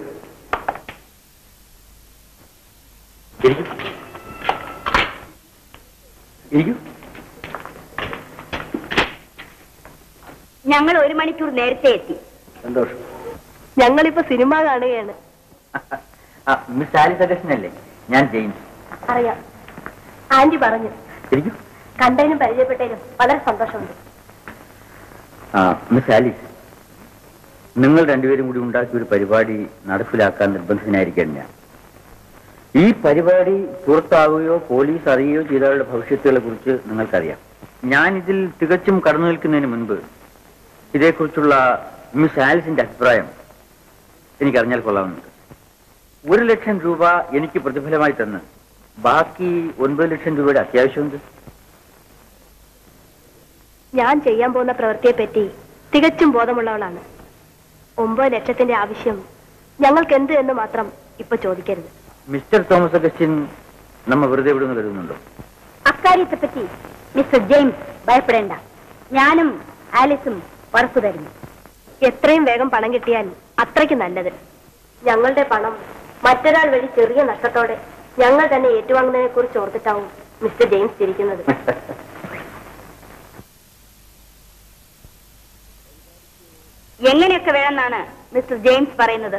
ഇരിക്കൂ. ഞങ്ങൾ 1 മണിക്കൂർ നേരത്തെ എത്തി. സന്തോഷം. ഞങ്ങളിപ്പോ സിനിമ കാണുകയാണ്. മിസ് ആലിസ് അഗസ്റ്റിൻ അല്ലേ? ഞാൻ ജെയിംസ്. അറിയാം, ആന്റി പറഞ്ഞു. ഇരിക്കൂ. കണ്ടതിനും പരിചയപ്പെട്ടതിനും വളരെ സന്തോഷമുണ്ട്. മിസ് ആലിസ്, നിങ്ങൾ രണ്ടുപേരും കൂടി ഉണ്ടാക്കിയ ഒരു പരിപാടി നടപ്പിലാക്കാൻ നിർബന്ധിതനായിരിക്കാൻ ഞാൻ. ഈ പരിപാടി പുറത്താവുകയോ പോലീസ് അറിയുകയോ ചെയ്തവരുടെ ഭവിഷ്യത്തുകളെ കുറിച്ച് നിങ്ങൾക്കറിയാം. ഞാൻ ഇതിൽ തികച്ചും കടന്നു നിൽക്കുന്നതിന് മുൻപ് ഇതേക്കുറിച്ചുള്ള മിസ് ആലിസിന്റെ അഭിപ്രായം എനിക്കറിഞ്ഞാൽ കൊള്ളാവുന്നുണ്ട്. 1 ലക്ഷം രൂപ എനിക്ക് പ്രതിഫലമായി തന്ന് ബാക്കി 9 ലക്ഷം രൂപയുടെ അത്യാവശ്യമുണ്ട്. ഞാൻ ചെയ്യാൻ പോകുന്ന പ്രവൃത്തിയെ പറ്റി തികച്ചും ബോധമുള്ളവളാണ്. 9 ലക്ഷത്തിന്റെ ആവശ്യം ഞങ്ങൾക്ക് എന്ത് എന്ന് മാത്രം ഇപ്പൊ ചോദിക്കരുത്. മിസ്റ്റർ തോമസ് അഗസ്റ്റിൻ നമ്മ വെറുതെ വിടുന്നു കരുതുന്നുണ്ടോ? അക്കാര്യത്തെ പറ്റി മിസ്റ്റർ ജെയിംസ് ഭയപ്പെടേണ്ട. ഞാനും ആലിസും ഉറപ്പു തരുന്നു. എത്രയും വേഗം പണം കിട്ടിയാൽ അത്രയ്ക്ക് നല്ലത്. ഞങ്ങളുടെ പണം മറ്റൊരാൾ വഴി ചെറിയ നഷ്ടത്തോടെ ഞങ്ങൾ തന്നെ ഏറ്റുവാങ്ങുന്നതിനെ കുറിച്ച് ഓർത്തിട്ടാവും മിസ്റ്റർ ജെയിംസ് ചിരിക്കുന്നത്. എങ്ങനെയൊക്കെ വേണമെന്നാണ് മിസ്റ്റർ ജെയിംസ് പറയുന്നത്?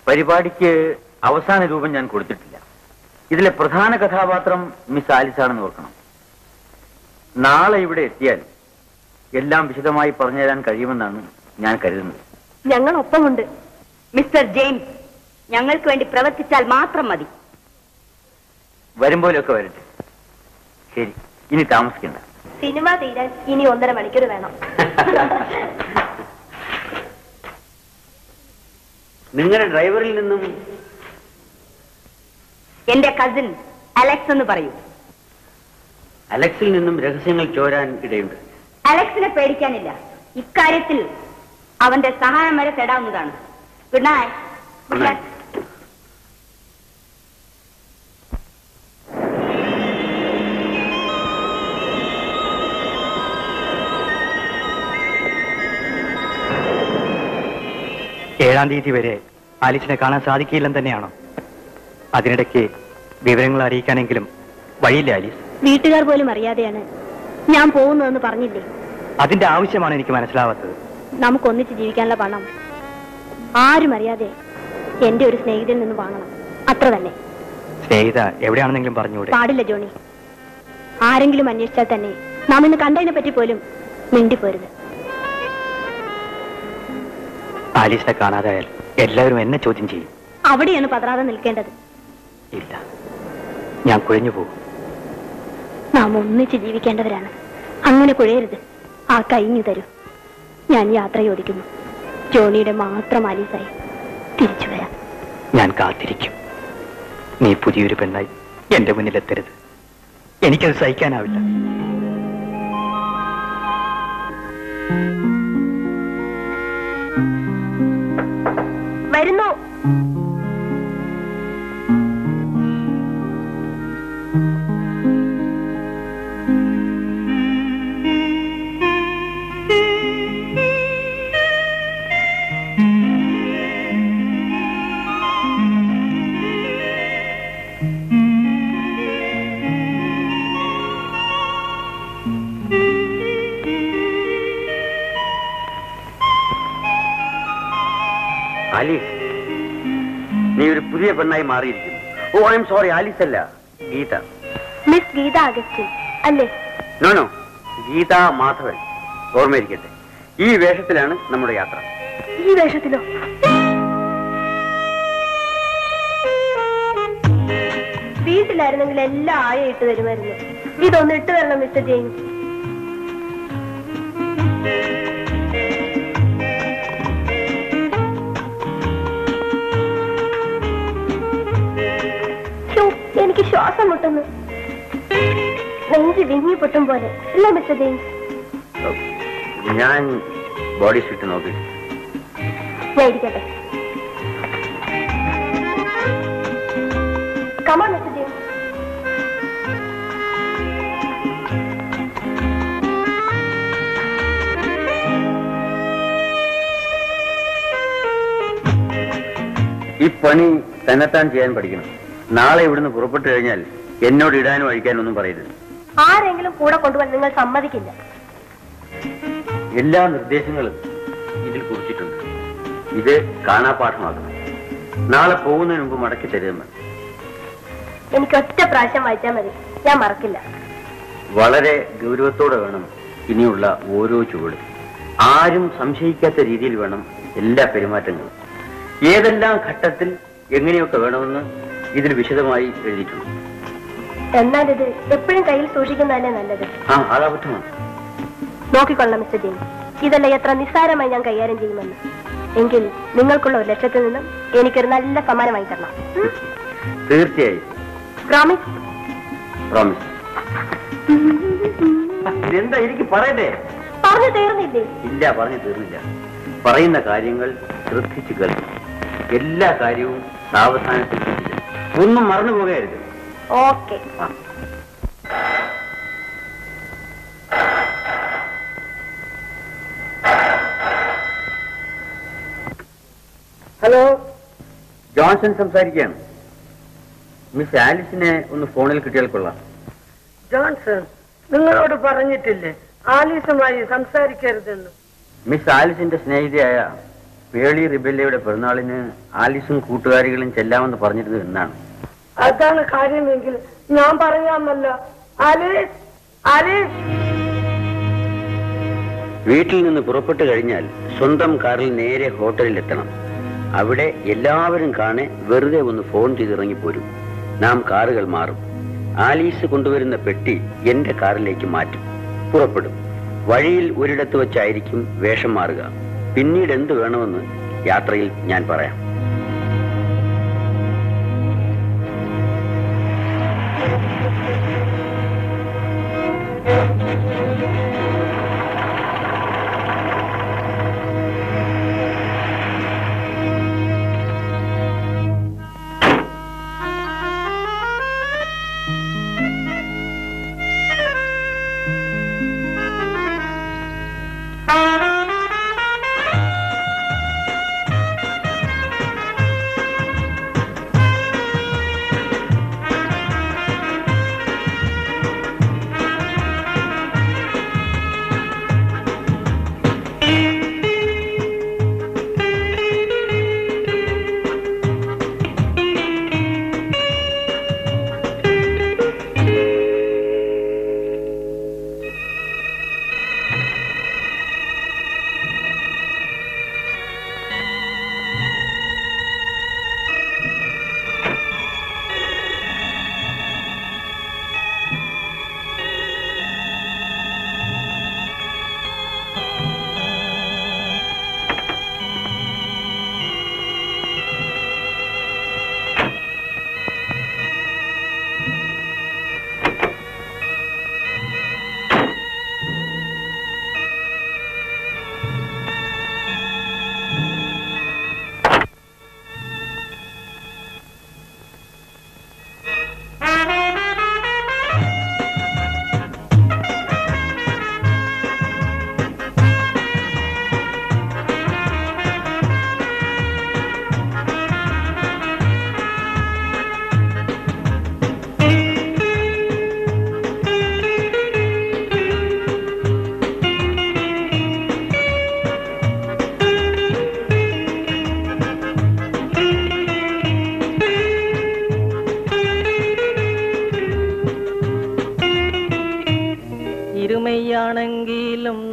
പരിപാടിക്ക് അവസാന രൂപം ഞാൻ കൊടുത്തിട്ടില്ല. ഇതിലെ പ്രധാന കഥാപാത്രം മിസ് ആലിസ് ആണെന്ന് ഓർക്കണം. നാളെ ഇവിടെ എത്തിയാൽ എല്ലാം വിശദമായി പറഞ്ഞു തരാൻ കഴിയുമെന്നാണ് ഞാൻ കരുതുന്നത്. ഞങ്ങൾ ഒപ്പമുണ്ട്. മിസ്റ്റർ ജെയിംസ് ഞങ്ങൾക്ക് വേണ്ടി പ്രവർത്തിച്ചാൽ മാത്രം മതി. വരുമ്പോഴൊക്കെ വരട്ടെ. ശരി, ഇനി താമസിക്കണ്ട. സിനിമ തീരാൻ ഇനി 1.5 മണിക്കൂർ വേണം. നിങ്ങളുടെ ഡ്രൈവറിൽ നിന്നും എന്റെ കസിൻ അലക്സ് എന്ന് പറയൂ. അലക്സിൽ നിന്നും രഹസ്യങ്ങൾ ചോരാൻ ഇടയുണ്ട്. അലക്സിനെ പേടിക്കാനില്ല. ഇക്കാര്യത്തിൽ അവന്റെ സഹായം വരെ തേടാവുന്നതാണ്. Good night. Good night. ഏഴാം തീയതി വരെ ആലിസിനെ കാണാൻ സാധിക്കില്ലെന്ന് തന്നെയാണോ? അതിനിടയ്ക്ക് വിവരങ്ങൾ അറിയിക്കാനെങ്കിലും വഴിയില്ല ആലീസ്? വീട്ടുകാർ പോലും അറിയാതെയാണ് ഞാൻ പോകുന്നതെന്ന് പറഞ്ഞില്ലേ? അതിന്റെ ആവശ്യമാണ് എനിക്ക് മനസ്സിലാവാത്തത്. നമുക്കൊന്നിച്ച് ജീവിക്കാനുള്ള പണം ആരും അറിയാതെ എന്റെ ഒരു സ്നേഹിതനിൽ നിന്ന് വാങ്ങണം, അത്ര തന്നെ. സ്നേഹിത എവിടെയാണെന്നെങ്കിലും പറഞ്ഞുകൂടെ? പാടില്ല ജോണി. ആരെങ്കിലും അന്വേഷിച്ചാൽ തന്നെ നാം ഇന്ന് കണ്ടതിനെ പറ്റി പോലും മിണ്ടിപ്പോരുത്. ആലീസിനെ കാണാതായാൽ എല്ലാവരും എന്നെ ചോദ്യം ചെയ്യും. അവിടെയാണ് പതറാതെ നിൽക്കേണ്ടത്. ഇല്ല, ഞാൻ കുഴഞ്ഞു പോകും. നാം ഒന്നിച്ച് ജീവിക്കേണ്ടവരാണ്. അങ്ങനെ കുഴയരുത്. ആ കൈഞ്ഞു തരൂ. ഞാൻ യാത്ര ചോദിക്കുന്നു. ജോണിയുടെ മാത്രം ആലീസായി തിരിച്ചു വരാം. ഞാൻ കാത്തിരിക്കും. നീ പുതിയൊരു പെണ്ണായി എന്റെ മുന്നിലെത്തരുത്. എനിക്കത് സഹിക്കാനാവില്ല. വരുന്നു. ആലീസ്, നീ ഒരു പുതിയ പെണ്ണായി മാറിയിരിക്കുന്നു. Oh, I'm sorry, Alice അല്ല, ഗീത. മിസ് ഗീത അഗസ്റ്റിൻ അല്ലേ? No no, Geetha Madhavan. ഓർമ്മയിരിക്കട്ടെ, ഈ വേഷത്തിലാണ് നമ്മുടെ യാത്ര. ഈ വേഷത്തിലോ? വീട്ടിലായിരുന്നെങ്കിൽ എല്ലാം ആയ ഇട്ട് തരുമായിരുന്നു. ഇതൊന്ന് ഇട്ട് തരണം മിസ്റ്റർ ജെയിംസ്. എനിക്ക് ശ്വാസം മുട്ടുന്നു. നെഞ്ച് വിങ്ങി പൊട്ടും പോലെ അല്ല മിസ്റ്റർ ജെയിംസ്? ഞാൻ ബോഡി സ്യൂട്ട് നോക്കി. ഞാൻ ഇരിക്കട്ടെ. Come on, Mr. James. ഈ പണി തന്നെത്താൻ ചെയ്യാൻ പഠിക്കണം. നാളെ ഇവിടുന്ന് പുറപ്പെട്ടു കഴിഞ്ഞാൽ എന്നോട് ഇടാനും അഴിക്കാനും ഒന്നും പറയരുത്. ആരെങ്കിലും കൂടെ കൊണ്ടുപോകാൻ നിങ്ങൾ സമ്മതിക്കില്ല. എല്ലാ നിർദ്ദേശങ്ങളും ഇതിൽ കുറിച്ചിട്ടുണ്ട്. ഇത് കാണാപാഠമാക്കണം. നാളെ പോകുന്നതിന് മുമ്പ് മടക്കി തരുമെന്ന്. എനിക്ക് ഒറ്റ പ്രാവശ്യം വായിച്ചാൽ മതി, ഞാൻ മറക്കില്ല. വളരെ ഗൗരവത്തോടെ വേണം ഇനിയുള്ള ഓരോ ചുവടും. ആരും സംശയിക്കാത്ത രീതിയിൽ വേണം എല്ലാ പെരുമാറ്റങ്ങളും. ഏതെല്ലാം ഘട്ടത്തിൽ എങ്ങനെയൊക്കെ വേണമെന്ന് ഇതിൽ വിശദമായി എഴുതിയിട്ടുണ്ട്. എന്നാൽ ഇത് എപ്പോഴും കയ്യിൽ സൂക്ഷിക്കുന്നതല്ലേ നല്ലത്. അതാപറ്റമാണ്. നോക്കിക്കൊള്ളാം മിസ്റ്റർ ജെയിംസ്, ഇതെല്ലാം എത്ര നിസ്സാരമായി ഞാൻ കൈകാര്യം ചെയ്യുമെന്ന്. എങ്കിൽ നിങ്ങൾക്കുള്ള 1 ലക്ഷത്തിൽ നിന്നും എനിക്കൊരു നല്ല സമ്മാനമായി തരണം. തീർച്ചയായും. പ്രോമിസ്? പ്രോമിസ്. ഇതെന്താ എനിക്ക് പറയണ്ടേ? പറഞ്ഞു തീർന്നില്ലേ? ഇല്ല, പറഞ്ഞു തീർന്നില്ല. പറയുന്ന കാര്യങ്ങൾ ശ്രദ്ധിച്ചു കേൾക്കണം. എല്ലാ കാര്യവും സാവധാനത്തിൽ ശ്രദ്ധിക്കണം. ഒന്നും മറന്നു പോകരുത്. ഓക്കെ. ഹലോ, ജോൺസൺ സംസാരിക്കുകയാണ്. മിസ് ആലിസിനെ ഒന്ന് ഫോണിൽ കിട്ടിയാൽ കൊള്ളാം. ജോൺസൺ, നിങ്ങളോട് പറഞ്ഞിട്ടില്ലേ ആലീസുമായി സംസാരിക്കരുതെന്ന്? മിസ് ആലിസിന്റെ സ്നേഹിതയായ പേളി റിബെല്ലയുടെ പിറന്നാളിന് ആലിസും കൂട്ടുകാരികളും ചെല്ലാമെന്ന് പറഞ്ഞിരുന്നത് എന്നാണ്. അതാണ് കാര്യമെങ്കിൽ ഞാൻ പറയാമല്ലോ. Alice, Alice. വീട്ടിൽ നിന്ന് പുറപ്പെട്ടു കഴിഞ്ഞാൽ സ്വന്തം കാറിൽ നേരെ ഹോട്ടലിൽ എത്തണം. അവിടെ എല്ലാവരും കാണെ വെറുതെ ഒന്ന് ഫോൺ ചെയ്തിറങ്ങിപ്പോരും. നാം കാറുകൾ മാറും. ആലീസ് കൊണ്ടുവരുന്ന പെട്ടി എന്റെ കാറിലേക്ക് മാറ്റും. പുറപ്പെടും. വഴിയിൽ ഒരിടത്ത് വെച്ചായിരിക്കും വേഷം മാറുക. പിന്നീട് എന്ത് വേണമെന്ന് യാത്രയിൽ ഞാൻ പറയാം.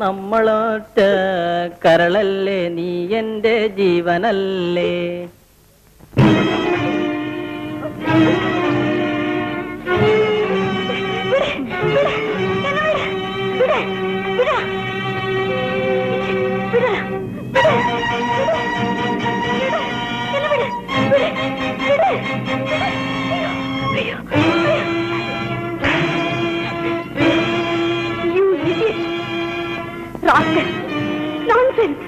നമ്മളൊറ്റ കരളല്ലേ നീ എന്റെ ജീവനല്ലേ. Rascal! Nonsense!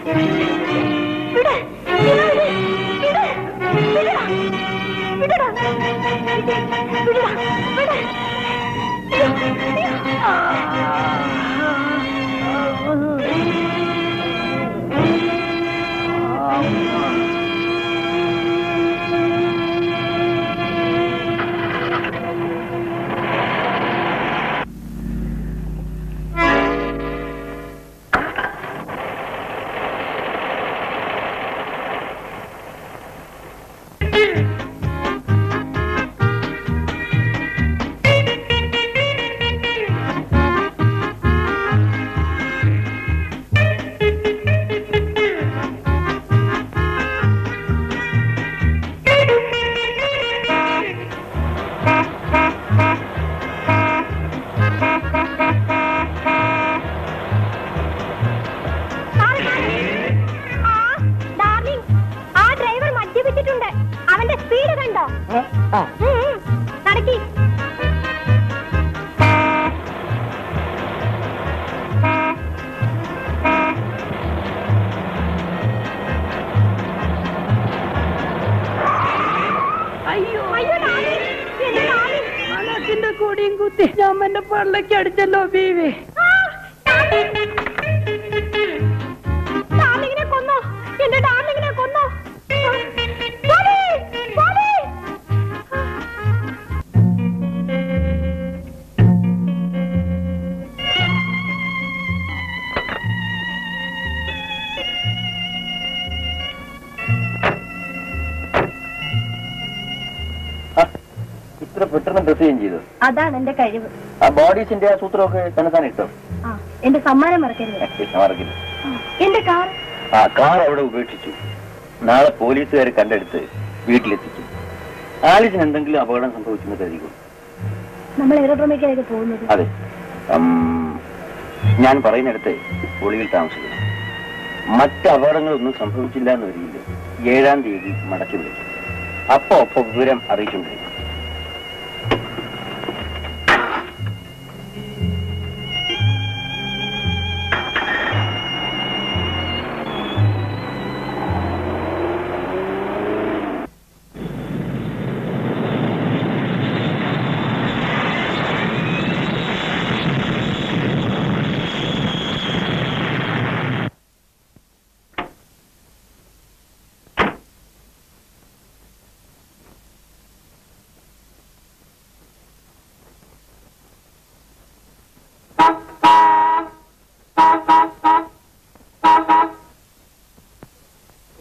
ഞാൻ എന്റെ പള്ളക്ക് അടിച്ചല്ലോ ബീവി. ഡാർലിങ്ങിനെ കൊന്നോ, എന്റെ ഡാർലിങ്ങിനെ കൊന്നോ. ഇത്ര പെട്ടെന്ന് ഡ്രസ് ചേഞ്ച് ചെയ്തു. അതാണ് എന്റെ കഴിവ്. ആ ബോഡീസിന്റെ ആ സൂത്രമൊക്കെ തന്നെ ഇട്ടോ. എന്റെ സമ്മാനം മറക്കരുത്. മറക്കില്ല. എന്റെ കാർ ആ കാർ അവിടെ ഉപേക്ഷിച്ചു. നാളെ പോലീസുകാർ കണ്ടെടുത്ത് വീട്ടിലെത്തിക്കും. ആലിസിന് എന്തെങ്കിലും അപകടം സംഭവിച്ചെന്ന് കരുതിക്കും. നമ്മൾ എയറോഡ്രോമിലേക്കാണ് പോകുന്നത്. അതെ, ഞാൻ പറയുന്നിടത്ത് ഒളിയിൽ താമസിക്കണം. മറ്റ് അപകടങ്ങളൊന്നും സംഭവിച്ചില്ല എന്ന് വരില്ല. 7-ാം തീയതി മടക്കി വിളിക്കും. അപ്പൊ വിവരം അറിയിച്ചുകൊണ്ടിരിക്കും.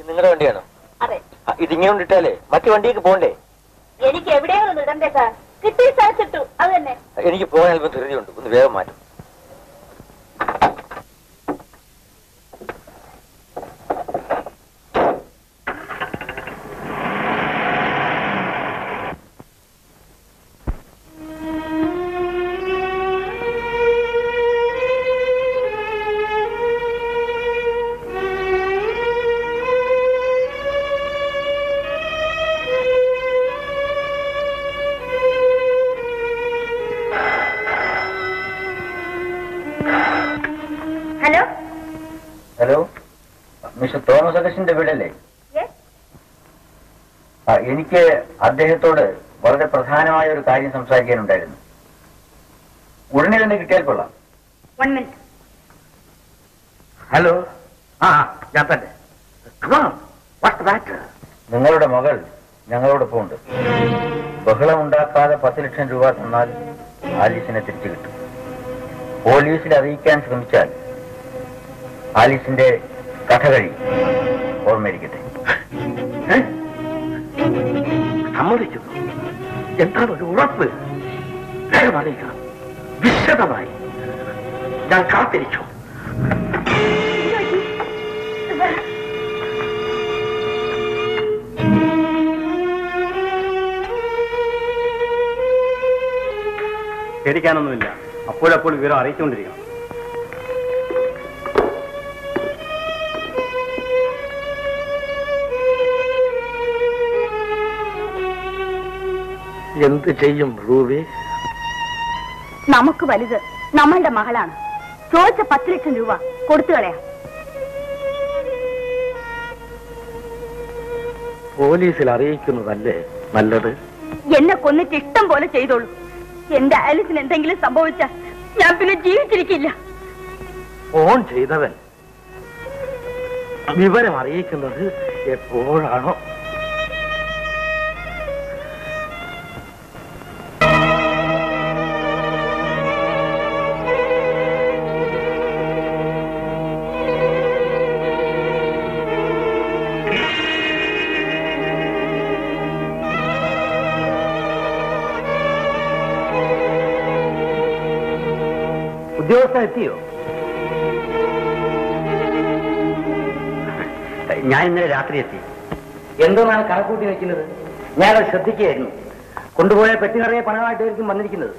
നിങ്ങളുടെ വണ്ടിയാണോ? അതെ. ഇതിങ്ങനെ ഇട്ടാലേ മറ്റു വണ്ടിക്ക് പോണ്ടേ? എനിക്ക് എവിടെയാണ് ഇടണ്ടേ സാർ? കിട്ടിയ സ്ഥലത്തിട്ടു, അത് തന്നെ. എനിക്ക് പോകാൻ അല്പം ധൃതിയുണ്ട്, ഒന്ന് വേഗം മാറ്റും. ഹലോ, മിസ്റ്റർ തോമസ് അഗസ്റ്റിന്റെ വീടല്ലേ? എനിക്ക് അദ്ദേഹത്തോട് വളരെ പ്രധാനമായ ഒരു കാര്യം സംസാരിക്കാനുണ്ടായിരുന്നു. ഉടനെ തന്നെ കിട്ടിയാൽ കൊള്ളാം. ഹലോ, ഞാൻ തന്നെ. നിങ്ങളുടെ മകൾ ഞങ്ങളോടൊപ്പം ഉണ്ട്. ബഹളമുണ്ടാക്കാതെ 10 ലക്ഷം രൂപ തന്നാൽ ആലീസിനെ തിരിച്ചു കിട്ടും. പോലീസിൽ അറിയിക്കാൻ ശ്രമിച്ചാൽ ആലീസിന്റെ കഥ കഴിയും. ഓർമ്മയിരിക്കട്ടെ. സമ്മതിക്കുന്നു. എന്താണ് ഒരു ഉറപ്പ്? വേഗം അറിയിക്കണം, വിശദമായി. ഞാൻ കാത്തിരിച്ചു. പേടിക്കാനൊന്നുമില്ല. അപ്പോഴപ്പോൾ വിവരം അറിയിച്ചുകൊണ്ടിരിക്കണം. എന്ത് ചെയ്യും റൂബി? നമുക്ക് വലുത് നമ്മളുടെ മകളാണ്. ചോദിച്ച 10 ലക്ഷം രൂപ കൊടുത്തു കളയാം. പോലീസിൽ അറിയിക്കുന്നതല്ലേ നല്ലത്? എന്നെ കൊന്നിട്ട് ഇഷ്ടം പോലെ ചെയ്തോളൂ. എന്റെ ആലിസിന് എന്തെങ്കിലും സംഭവിച്ചാൽ ഞാൻ പിന്നെ ജീവിച്ചിരിക്കില്ല. ഫോൺ ചെയ്തവൻ വിവരം അറിയിക്കുന്നത് എപ്പോഴാണോ? ഉദ്യോഗസ്ഥൻ എത്തിയോ? ഞാൻ ഇന്നലെ രാത്രി എത്തി. എന്തോന്നാണ് കണക്കൂട്ടി വെക്കുന്നത്? ഞാനത് ശ്രദ്ധിക്കുകയായിരുന്നു. കൊണ്ടുപോയ പെട്ടി നിറയെ പണമായിട്ടായിരിക്കും വന്നിരിക്കുന്നത്.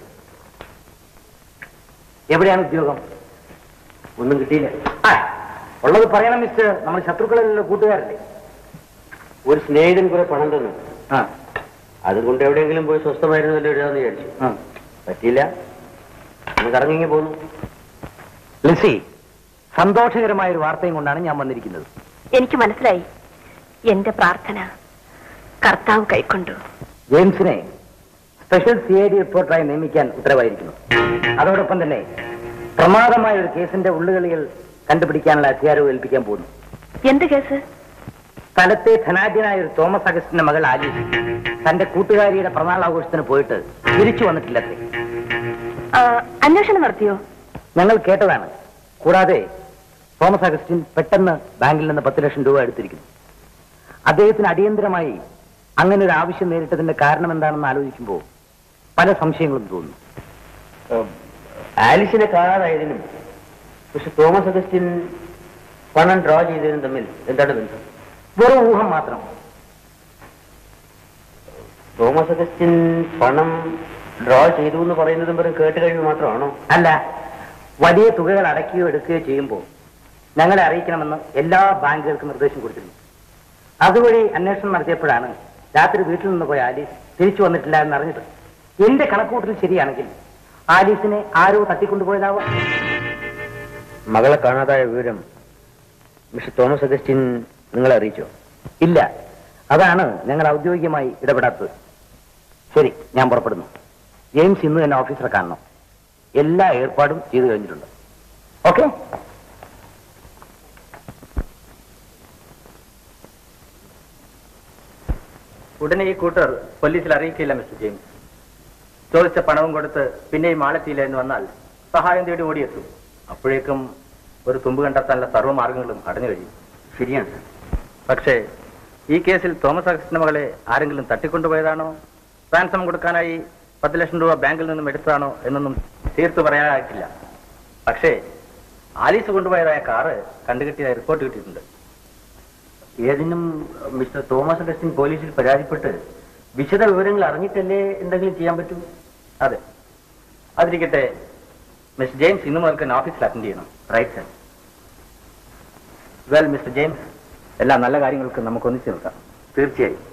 എവിടെയാണ് ഉദ്യോഗം? ഒന്നും കിട്ടിയില്ല. ഉള്ളത് പറയണം മിസ്റ്റർ. നമ്മൾ ശത്രുക്കളല്ലോ, കൂട്ടുകാരല്ലേ. ഒരു സ്നേഹിതൻ കുറെ പണം തന്നു. അതുകൊണ്ട് എവിടെയെങ്കിലും പോയി സ്വസ്ഥമായിരുന്നല്ലോ എഴുതാന്ന് വിചാരിച്ചു. പറ്റിയില്ല. നമുക്ക് ഇറങ്ങി പോന്നു. ലിസി, സന്തോഷകരമായ ഒരു വാർത്തയും കൊണ്ടാണ് ഞാൻ വന്നിരിക്കുന്നത്. എനിക്ക് മനസ്സിലായി. എന്റെ പ്രാർത്ഥന കർത്താവ് കൈക്കൊണ്ടു. ജെയിംസിനെ സ്പെഷ്യൽ CID റിപ്പോർട്ടറായി നിയമിക്കാൻ ഉത്തരവായിരിക്കുന്നു. അതോടൊപ്പം തന്നെ പ്രമാദമായ ഒരു കേസിന്റെ ഉള്ളുകളികൾ കണ്ടുപിടിക്കാനുള്ള അധികാരവും ഏൽപ്പിക്കാൻ പോകുന്നു. എന്ത് കേസ്? സ്ഥലത്തെ ധനാഢ്യനായ ഒരു തോമസ് അഗസ്റ്റിന്റെ മകൾ ആലീസ് തന്റെ കൂട്ടുകാരിയുടെ പിറന്നാൾ ആഘോഷത്തിന് പോയിട്ട് തിരിച്ചു വന്നിട്ടില്ലത്രേ. അന്വേഷണം നടത്തിയോ? ഞങ്ങൾ കേട്ടതാണ്. കൂടാതെ തോമസ് അഗസ്റ്റിൻ പെട്ടെന്ന് ബാങ്കിൽ നിന്ന് 10 ലക്ഷം രൂപ എടുത്തിരിക്കുന്നു. അദ്ദേഹത്തിന് അടിയന്തരമായി അങ്ങനെ ഒരു ആവശ്യം നേരിട്ടതിന്റെ കാരണം എന്താണെന്ന് ആലോചിക്കുമ്പോൾ പല സംശയങ്ങളും തോന്നുന്നു. ആലിസിനെ കാണാതായതിനും പക്ഷെ തോമസ് അഗസ്റ്റിൻ പണം ഡ്രോ ചെയ്തതിനും തമ്മിൽ എന്താണ് ബന്ധം? വെറും ഊഹം മാത്രം. തോമസ് അഗസ്റ്റിൻ പണം ഡ്രോ ചെയ്തു എന്ന് പറയുന്നതും വെറും കേട്ട് കഴിഞ്ഞ് മാത്രമാണോ? അല്ല, വലിയ തുകകൾ അടയ്ക്കുകയോ എടുക്കുകയോ ചെയ്യുമ്പോൾ ഞങ്ങളെ അറിയിക്കണമെന്ന് എല്ലാ ബാങ്കുകൾക്കും നിർദ്ദേശം കൊടുത്തിരുന്നു. അതുവഴി അന്വേഷണം നടത്തിയപ്പോഴാണ് രാത്രി വീട്ടിൽ നിന്ന് പോയ ആലീസ് തിരിച്ചു വന്നിട്ടില്ല എന്ന് അറിഞ്ഞത്. എന്റെ കണക്കൂട്ടൽ ശരിയാണെങ്കിൽ ആലീസിനെ ആരോ തട്ടിക്കൊണ്ടുപോയതാവാം. മകളെ കാണാതായ വിവരം മിസ്റ്റർ തോമസ് അഗസ്റ്റിൻ നിങ്ങളെ അറിയിച്ചോ? ഇല്ല, അതാണ് ഞങ്ങൾ ഔദ്യോഗികമായി ഇടപെടാത്തത്. ശരി, ഞാൻ പുറപ്പെടുന്നു. ജെയിംസ് ഇന്ന് തന്നെ ഓഫീസറെ കാണണം. എല്ലാ ഏർപ്പാടും ചെയ്തു കഴിഞ്ഞിട്ടുണ്ട്. ഓക്കെ? ഉടനെ ഈ കൂട്ടർ പോലീസിൽ അറിയിക്കില്ല മിസ്റ്റർ ജെയിംസ്. ചോദിച്ച പണവും കൊടുത്ത് പിന്നെയും ആളെത്തിയില്ല എന്ന് വന്നാൽ സഹായം തേടി ഓടിയെത്തും. അപ്പോഴേക്കും ഒരു തുമ്പ് കണ്ടെത്താനുള്ള സർവ്വമാർഗങ്ങളും അടഞ്ഞു കഴിയും. ശരിയാണ് സർ. പക്ഷേ ഈ കേസിൽ തോമസ് അഗസ്റ്റിന്റെ മകളെ ആരെങ്കിലും തട്ടിക്കൊണ്ടുപോയതാണോ, ട്രാൻസം കൊടുക്കാനായി 10 ലക്ഷം രൂപ ബാങ്കിൽ നിന്നും എടുത്തതാണോ എന്നൊന്നും തീർത്തു പറയാനായിട്ടില്ല. പക്ഷേ ആലീസ് കൊണ്ടുപോയതായ കാറ് കണ്ടുകിട്ടിയതായി റിപ്പോർട്ട് കിട്ടിയിട്ടുണ്ട്. ഏതിനും മിസ്റ്റർ തോമസ് അഗസ്റ്റിൻ പോലീസിൽ പരാതിപ്പെട്ട് വിശദ വിവരങ്ങൾ അറിഞ്ഞിട്ടല്ലേ എന്തെങ്കിലും ചെയ്യാൻ പറ്റൂ? അതെ, അതിരിക്കട്ടെ. മിസ്റ്റർ ജെയിംസ് ഇന്നു മുതൽക്ക് ഓഫീസിൽ അറ്റൻഡ് ചെയ്യണം. Right sir. Well mister James, എല്ലാ നല്ല കാര്യങ്ങൾക്കും നമുക്ക് ഒന്നിച്ചു നിൽക്കാം. തീർച്ചയായും.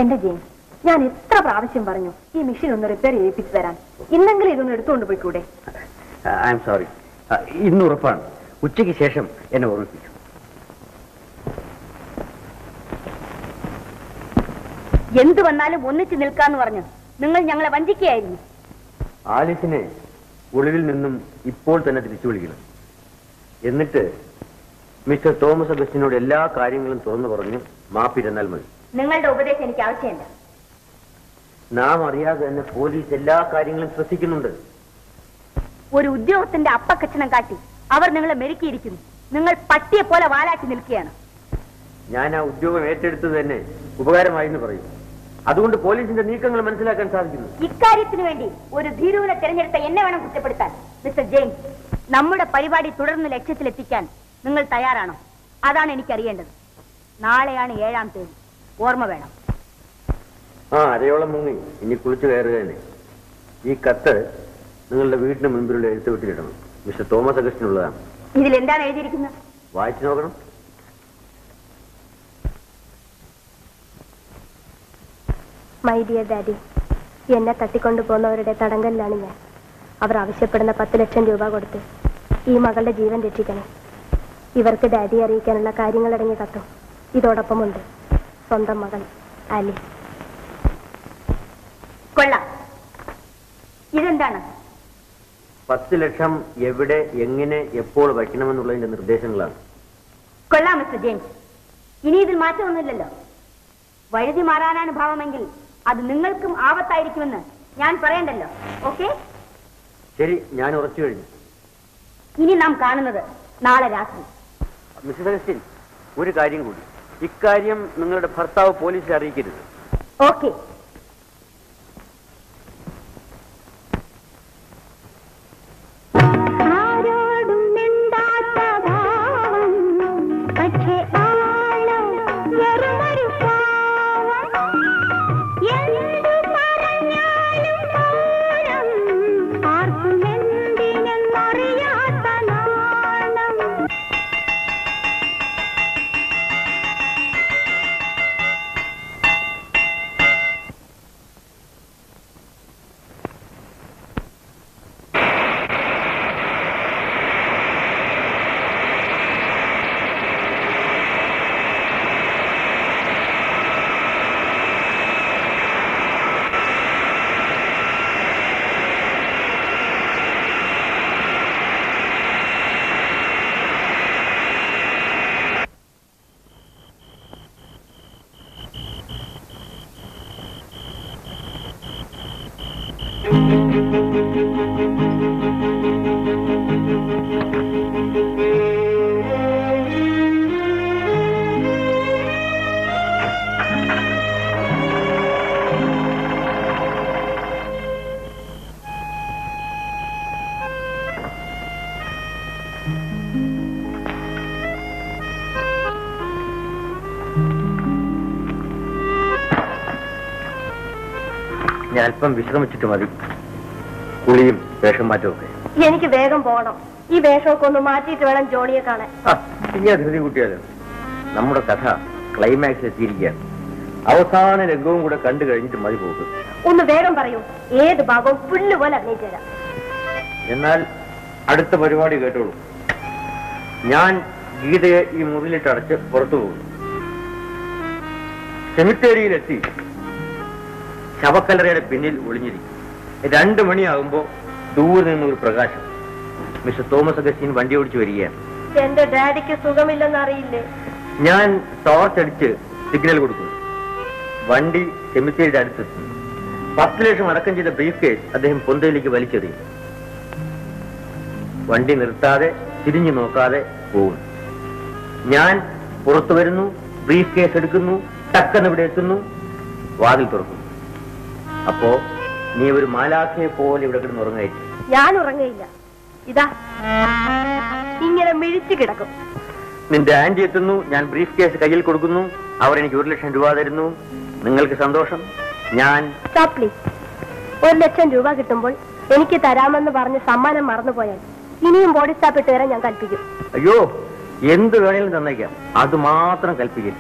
എന്റെ ജെയിംസ്, ഞാൻ എത്ര പ്രാവശ്യം പറഞ്ഞു ഈ മെഷീൻ ഒന്ന് റിപ്പയർ ചെയ്യിപ്പിച്ചു തരാൻ. ഇന്നെങ്കിലും ഇതൊന്ന് എടുത്തുകൊണ്ട് പോയിക്കൂടെ? I'm sorry. ഇന്ന് ഉറപ്പാണ്. ഉച്ചയ്ക്ക് ശേഷം എന്നെ ഓർമ്മിപ്പിക്കും. എന്തു വന്നാലും ഒന്നിച്ചു നിൽക്കാന്ന് പറഞ്ഞു നിങ്ങൾ ഞങ്ങളെ വഞ്ചിക്കുകയായിരുന്നു. ആലിസിനെ ഒളിവിൽ നിന്നും ഇപ്പോൾ തന്നെ തിരിച്ചു വിളിക്കണം. എന്നിട്ട് മിസ്റ്റർ തോമസ് അഗസ്റ്റിനോട് എല്ലാ കാര്യങ്ങളും തുറന്നു പറഞ്ഞു മാപ്പിരുന്നാൽ മതി. നിങ്ങളുടെ ഉപദേശം എനിക്ക് ആവശ്യമില്ല. നാം അറിയാതെ തന്നെ പോലീസ് എല്ലാ കാര്യങ്ങളും ശ്രദ്ധിക്കുന്നുണ്ട്. ഒരു ഉദ്യോഗസ്ഥന്റെ അപ്പക്കച്ചനം കാട്ടി അവർ നിങ്ങളെ മെരുക്കിയിരിക്കുന്നു. നിങ്ങൾ പട്ടിയെ പോലെ വാലാട്ടി നിൽക്കുകയാണ്. ഞാൻ ആ ഉദ്യോഗം ഏറ്റെടുത്തത് തന്നെ ഉപകാരമായി എന്ന് പറയും. അതുകൊണ്ട് പോലീസിന്റെ നീക്കങ്ങൾ മനസ്സിലാക്കാൻ സാധിക്കുന്നു. ഇക്കാര്യത്തിന് വേണ്ടി ഒരു ധീരുവിനെ തിരഞ്ഞെടുത്ത എന്നെ വേണം കുറ്റപ്പെടുത്താൻ. മിസ്റ്റർ ജെയിംസ്, നമ്മുടെ പരിപാടി തുടർന്ന് ലക്ഷ്യത്തിലെത്തിക്കാൻ നിങ്ങൾ തയ്യാറാണോ? അതാണ് എനിക്കറിയേണ്ടത്. നാളെയാണ് 7-ാം തീയതി. ഓർമ്മ വേണം. അരയോളം മുങ്ങി ഇനി കുളിച്ചു കയറുക തന്നെ. ഈ കത്ത് നിങ്ങളുടെ വീടിന് മുൻപിലുള്ള എഴുത്തുവിട്ടിലിടണം. Mister Thomas അഗസ്റ്റിനുള്ളതാണ്. ഇതിൽ എന്താണ് എഴുതിയിരിക്കുന്നത്? വായിച്ചു നോക്കണം. മൈ ഡിയർ ഡാഡി, എന്നെ തട്ടിക്കൊണ്ടു പോകുന്നവരുടെ തടങ്കലിലാണ് ഞാൻ. അവർ ആവശ്യപ്പെടുന്ന 10 ലക്ഷം രൂപ കൊടുത്ത് ഈ മകളുടെ ജീവൻ രക്ഷിക്കണം. ഇവർക്ക് ഡാഡി അറിയിക്കാനുള്ള കാര്യങ്ങളടങ്ങിയ കത്തും ഇതോടൊപ്പമുണ്ട്. സ്വന്തം മകൾ ആലിസ്. കൊള്ളാം. ഇതെന്താണ്? 10 ലക്ഷം എവിടെ, എങ്ങനെ, എപ്പോൾ വയ്ക്കണമെന്നുള്ളതിന്റെ നിർദ്ദേശങ്ങളാണ്. കൊള്ളാം മിസ്റ്റർ ജെയിംസ്. ഇനി ഇതിൽ മാറ്റമൊന്നുമില്ലല്ലോ. വഴുതി മാറാനാണ് ഭാവമെങ്കിൽ അത് നിങ്ങൾക്കും ആപത്തായിരിക്കുമെന്ന് ഞാൻ പറയണ്ടല്ലോ. ഓക്കെ, ശരി, ഞാൻ ഉറച്ചു കഴിഞ്ഞു. ഇനി നാം കാണുന്നത് നാളെ രാത്രി. മിസ്റ്റർ അഗസ്റ്റിൻ, ഒരു കാര്യം കൂടി. ഇക്കാര്യം നിങ്ങളുടെ ഭർത്താവ് പോലീസിൽ അറിയിക്കരുത്. ഓക്കെ. ഞാൻ അല്പം വിശ്രമിച്ചിട്ട് മതി. കുളിയും വേഷം മാറ്റവും ഒക്കെ. എനിക്ക് വേഗം പോകണം. ഈ വേഷമൊക്കെ ഒന്ന് മാറ്റിയിട്ട് വേണം ജോണിയെ കാണാൻ. ഇനി ധൃതി കൂട്ടിയാലോ? നമ്മുടെ കഥ ക്ലൈമാക്സ് എത്തിയിരിക്കുകയാണ്. അവസാന രംഗവും കൂടെ കണ്ടു കഴിഞ്ഞിട്ട് മതി പോകും. ഒന്ന് വേഗം പറയൂ. ഏത് ഭാഗവും പുല്ല് പോലെ അഭിനയിച്ചുതരാം. എന്നാൽ അടുത്ത പരിപാടി കേട്ടോളൂ. ഞാൻ ഗീതയെ ഈ മുറിയിലിട്ട് അടച്ച് പുറത്തു പോകും. സെമിത്തേരിയിലെത്തി ശവക്കല്ലറയുടെ പിന്നിൽ ഒളിഞ്ഞിരിക്കും. 2 മണിയാകുമ്പോ ദൂരെ നിന്നൊരു പ്രകാശം. മിസ്റ്റർ തോമസ് അഗസ്റ്റിൻ വണ്ടി ഓടിച്ചു വരികയാണ്. എന്റെ ഡാഡിക്ക് സുഖമില്ലെന്ന് അറിയില്ലേ? ഞാൻ ടോർച്ച് അടിച്ച് സിഗ്നൽ കൊടുക്കുന്നു. വണ്ടി സെമിത്തേരിയുടെ അടുത്തെത്തി. 10 ലക്ഷം അടക്കം ചെയ്ത ബ്രീഫ് കേസ് അദ്ദേഹം പൊന്തയിലേക്ക് വലിച്ചെറിയും. വണ്ടി നിർത്താതെ തിരിഞ്ഞു നോക്കാതെ പോകുന്നു. ഞാൻ പുറത്തു വരുന്നു, ബ്രീഫ് കേസ് എടുക്കുന്നു, ടക്കെന്ന് ഇവിടെ എത്തുന്നു, വാതിൽ തുറക്കുന്നു. അപ്പോ നീ ഒരു മാലാഖയെ പോലെ ഇവിടെ കിടന്ന് ഉറങ്ങായിട്ട്. ഞാൻ ഉറങ്ങയില്ല. ഇതാ ഇങ്ങനെ മിഴിച്ചു കിടക്കും. നിന്റെ ആന്റി എത്തുന്നു, ഞാൻ ബ്രീഫ് കേസ് കയ്യിൽ കൊടുക്കുന്നു, അവർ എനിക്ക് 1 ലക്ഷം രൂപ തരുന്നു. നിങ്ങൾക്ക് സന്തോഷം. ഞാൻ പ്ലീസ്, 1 ലക്ഷം രൂപ കിട്ടുമ്പോൾ എനിക്ക് തരാമെന്ന് പറഞ്ഞ് സമ്മാനം മറന്നുപോയാൽ ഇനിയും ബോഡി സ്റ്റാഫ് ഇട്ട് തരാൻ ഞാൻ കൽപ്പിക്കും. അയ്യോ, എന്ത് വേണേലും തന്നേക്കാം, അത് മാത്രം കൽപ്പിക്കില്ല.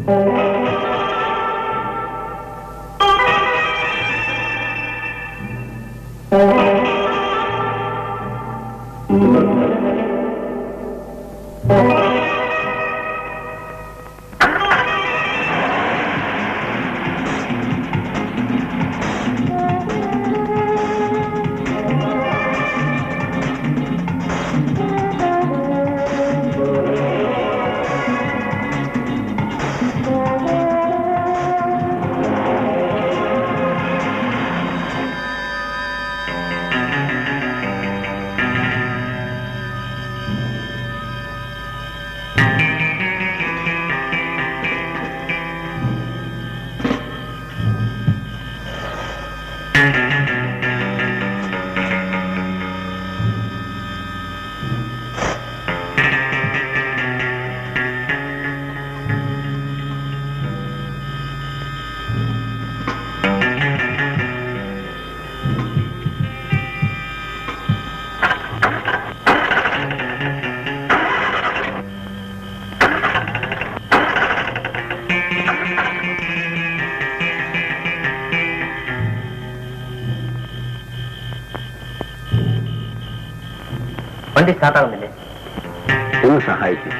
വണ്ടി സ്റ്റാർട്ടാകുന്നില്ലേ? ഒന്ന് സഹായിക്കും.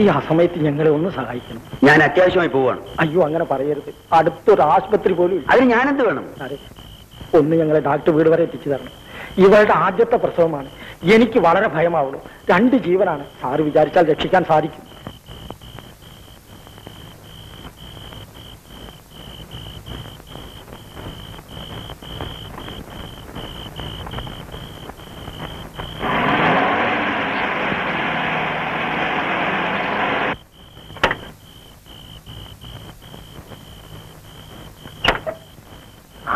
ഈ ആ സമയത്ത് ഞങ്ങളെ ഒന്ന് സഹായിക്കണം. ഞാൻ അത്യാവശ്യമായി പോവാണ്. അയ്യോ, അങ്ങനെ പറയരുത്. അടുത്തൊരു ആശുപത്രി പോലും ഇല്ല. അതിന് ഞാനെന്ത് വേണം? സാറേ, ഒന്ന് ഞങ്ങളെ ഡോക്ടർ വീട് വരെ എത്തിച്ചു തരണം. ഇവളുടെ ആദ്യത്തെ പ്രസവമാണ്. എനിക്ക് വളരെ ഭയമാവുള്ളൂ. 2 ജീവനാണ്. സാറ് വിചാരിച്ചാൽ രക്ഷിക്കാൻ സാധിക്കും.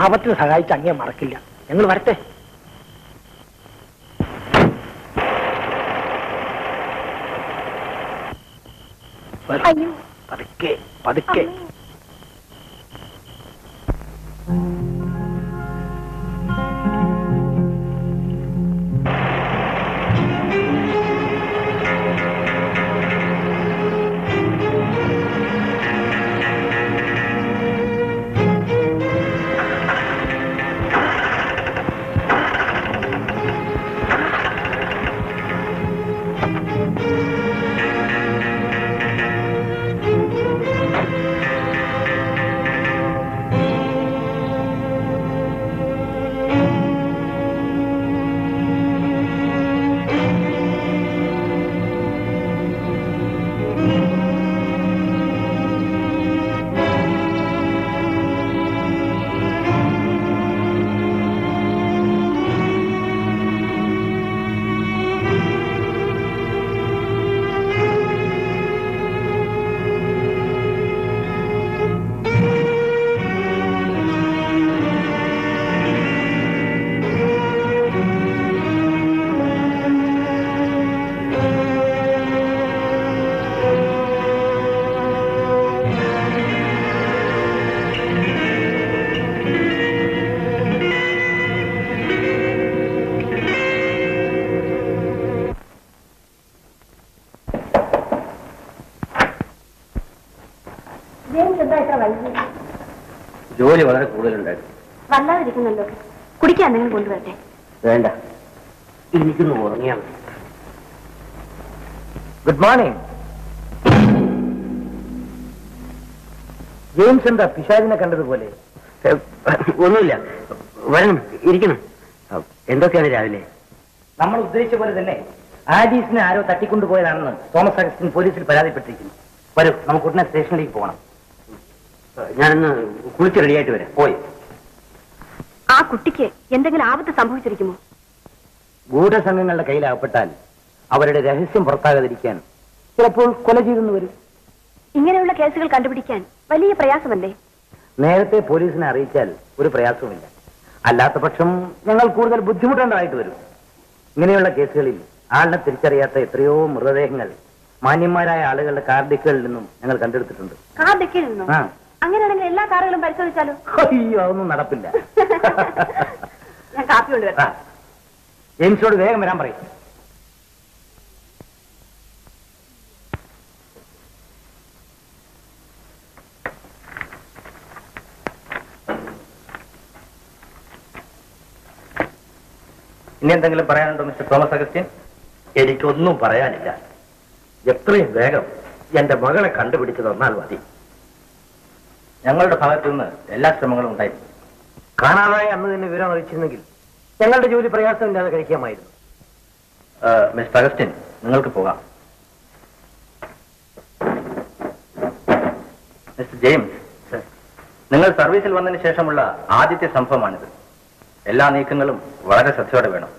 ആപത്തിന് സഹായിച്ച് അങ്ങേ മറക്കില്ല. ഞങ്ങൾ വരട്ടെ. പതുക്കെ പതുക്കെ. ജോലി വളരെ കൂടുതലുണ്ടായിരുന്നു. വല്ലാതിരിക്കുന്നല്ലോ. കുടിക്കാൻ എന്തെങ്കിലും കൊണ്ടുവരട്ടെ? വേണ്ട, എനിക്കൊന്ന് ഉറങ്ങിയാൽ മതി. Good morning. ജെയിംസ് എന്താ പിശാചിനെ കണ്ടതുപോലെ? ഒന്നുമില്ല, വരണം, ഇരിക്കണം. എന്തൊക്കെയാണ് രാവിലെ? നമ്മൾ ഉദ്ദേശിച്ച പോലെ തന്നെ ആലീസിനെ ആരോ തട്ടിക്കൊണ്ടുപോയതാണെന്ന് തോമസ് അഗസ്റ്റിൻ പോലീസിൽ പരാതിപ്പെട്ടിരിക്കുന്നു. വരൂ, നമുക്ക് ഉടനെ സ്റ്റേഷനിലേക്ക് പോകണം. ഞാനിന്ന് കുളിച്ച് റെഡിയായിട്ട് വരാം. പോയി. ആ കുട്ടിക്ക് എന്തെങ്കിലും ആപത്ത് സംഭവിച്ചിരിക്കുമോ? ഗൂഢസംഘങ്ങളുടെ കയ്യിലാകപ്പെട്ടാൽ അവരുടെ രഹസ്യം പുറത്താകാതിരിക്കാൻ ചിലപ്പോൾ കൊല ചെയ്തെന്ന് വരും. ഇങ്ങനെയുള്ള കേസുകൾ കണ്ടുപിടിക്കാൻ വലിയ പ്രയാസമല്ലേ? നേരത്തെ പോലീസിനെ അറിയിച്ചാൽ ഒരു പ്രയാസവുമില്ല. അല്ലാത്ത പക്ഷം ഞങ്ങൾ കൂടുതൽ ബുദ്ധിമുട്ടേണ്ടതായിട്ട് വരും. ഇങ്ങനെയുള്ള കേസുകളിൽ ആളിനെ തിരിച്ചറിയാത്ത എത്രയോ മൃതദേഹങ്ങൾ മാന്യന്മാരായ ആളുകളുടെ കാർ ഡിക്കുകളിൽ നിന്നും ഞങ്ങൾ കണ്ടെടുത്തിട്ടുണ്ട്. കാർ ഡിക്കിൽ നിന്നും? അങ്ങനെയാണെങ്കിൽ എല്ലാ കാറുകളും പരിശോധിച്ചാലോ? അയ്യോ, അതൊന്നും നടപ്പില്ല. ഞാൻ കാപ്പി കൊണ്ടുവരാം. ജെയിംസോട് വേഗം വരാൻ പറയും. ഇനി എന്തെങ്കിലും പറയാനുണ്ടോ മിസ്റ്റർ തോമസ് അഗസ്റ്റിൻ? എനിക്കൊന്നും പറയാനില്ല. എത്രയും വേഗം എന്റെ മകളെ കണ്ടുപിടിച്ചു തന്നാൽ മതി. ഞങ്ങളുടെ ഭാഗത്തു നിന്ന് എല്ലാ ശ്രമങ്ങളും ഉണ്ടായിരുന്നു. കാണാതായി അന്ന് തന്നെ വിവരം അറിയിച്ചിരുന്നെങ്കിൽ ഞങ്ങളുടെ ജോലി പ്രയാസമില്ലാതെ കഴിക്കാമായിരുന്നു. മിസ്റ്റർ അഗസ്റ്റിൻ, നിങ്ങൾക്ക് പോകാം. മിസ്റ്റർ ജെയിംസ്, നിങ്ങൾ സർവീസിൽ വന്നതിന് ശേഷമുള്ള ആദ്യത്തെ സംഭവമാണിത്. എല്ലാ നീക്കങ്ങളും വളരെ ശ്രദ്ധയോടെ വേണം.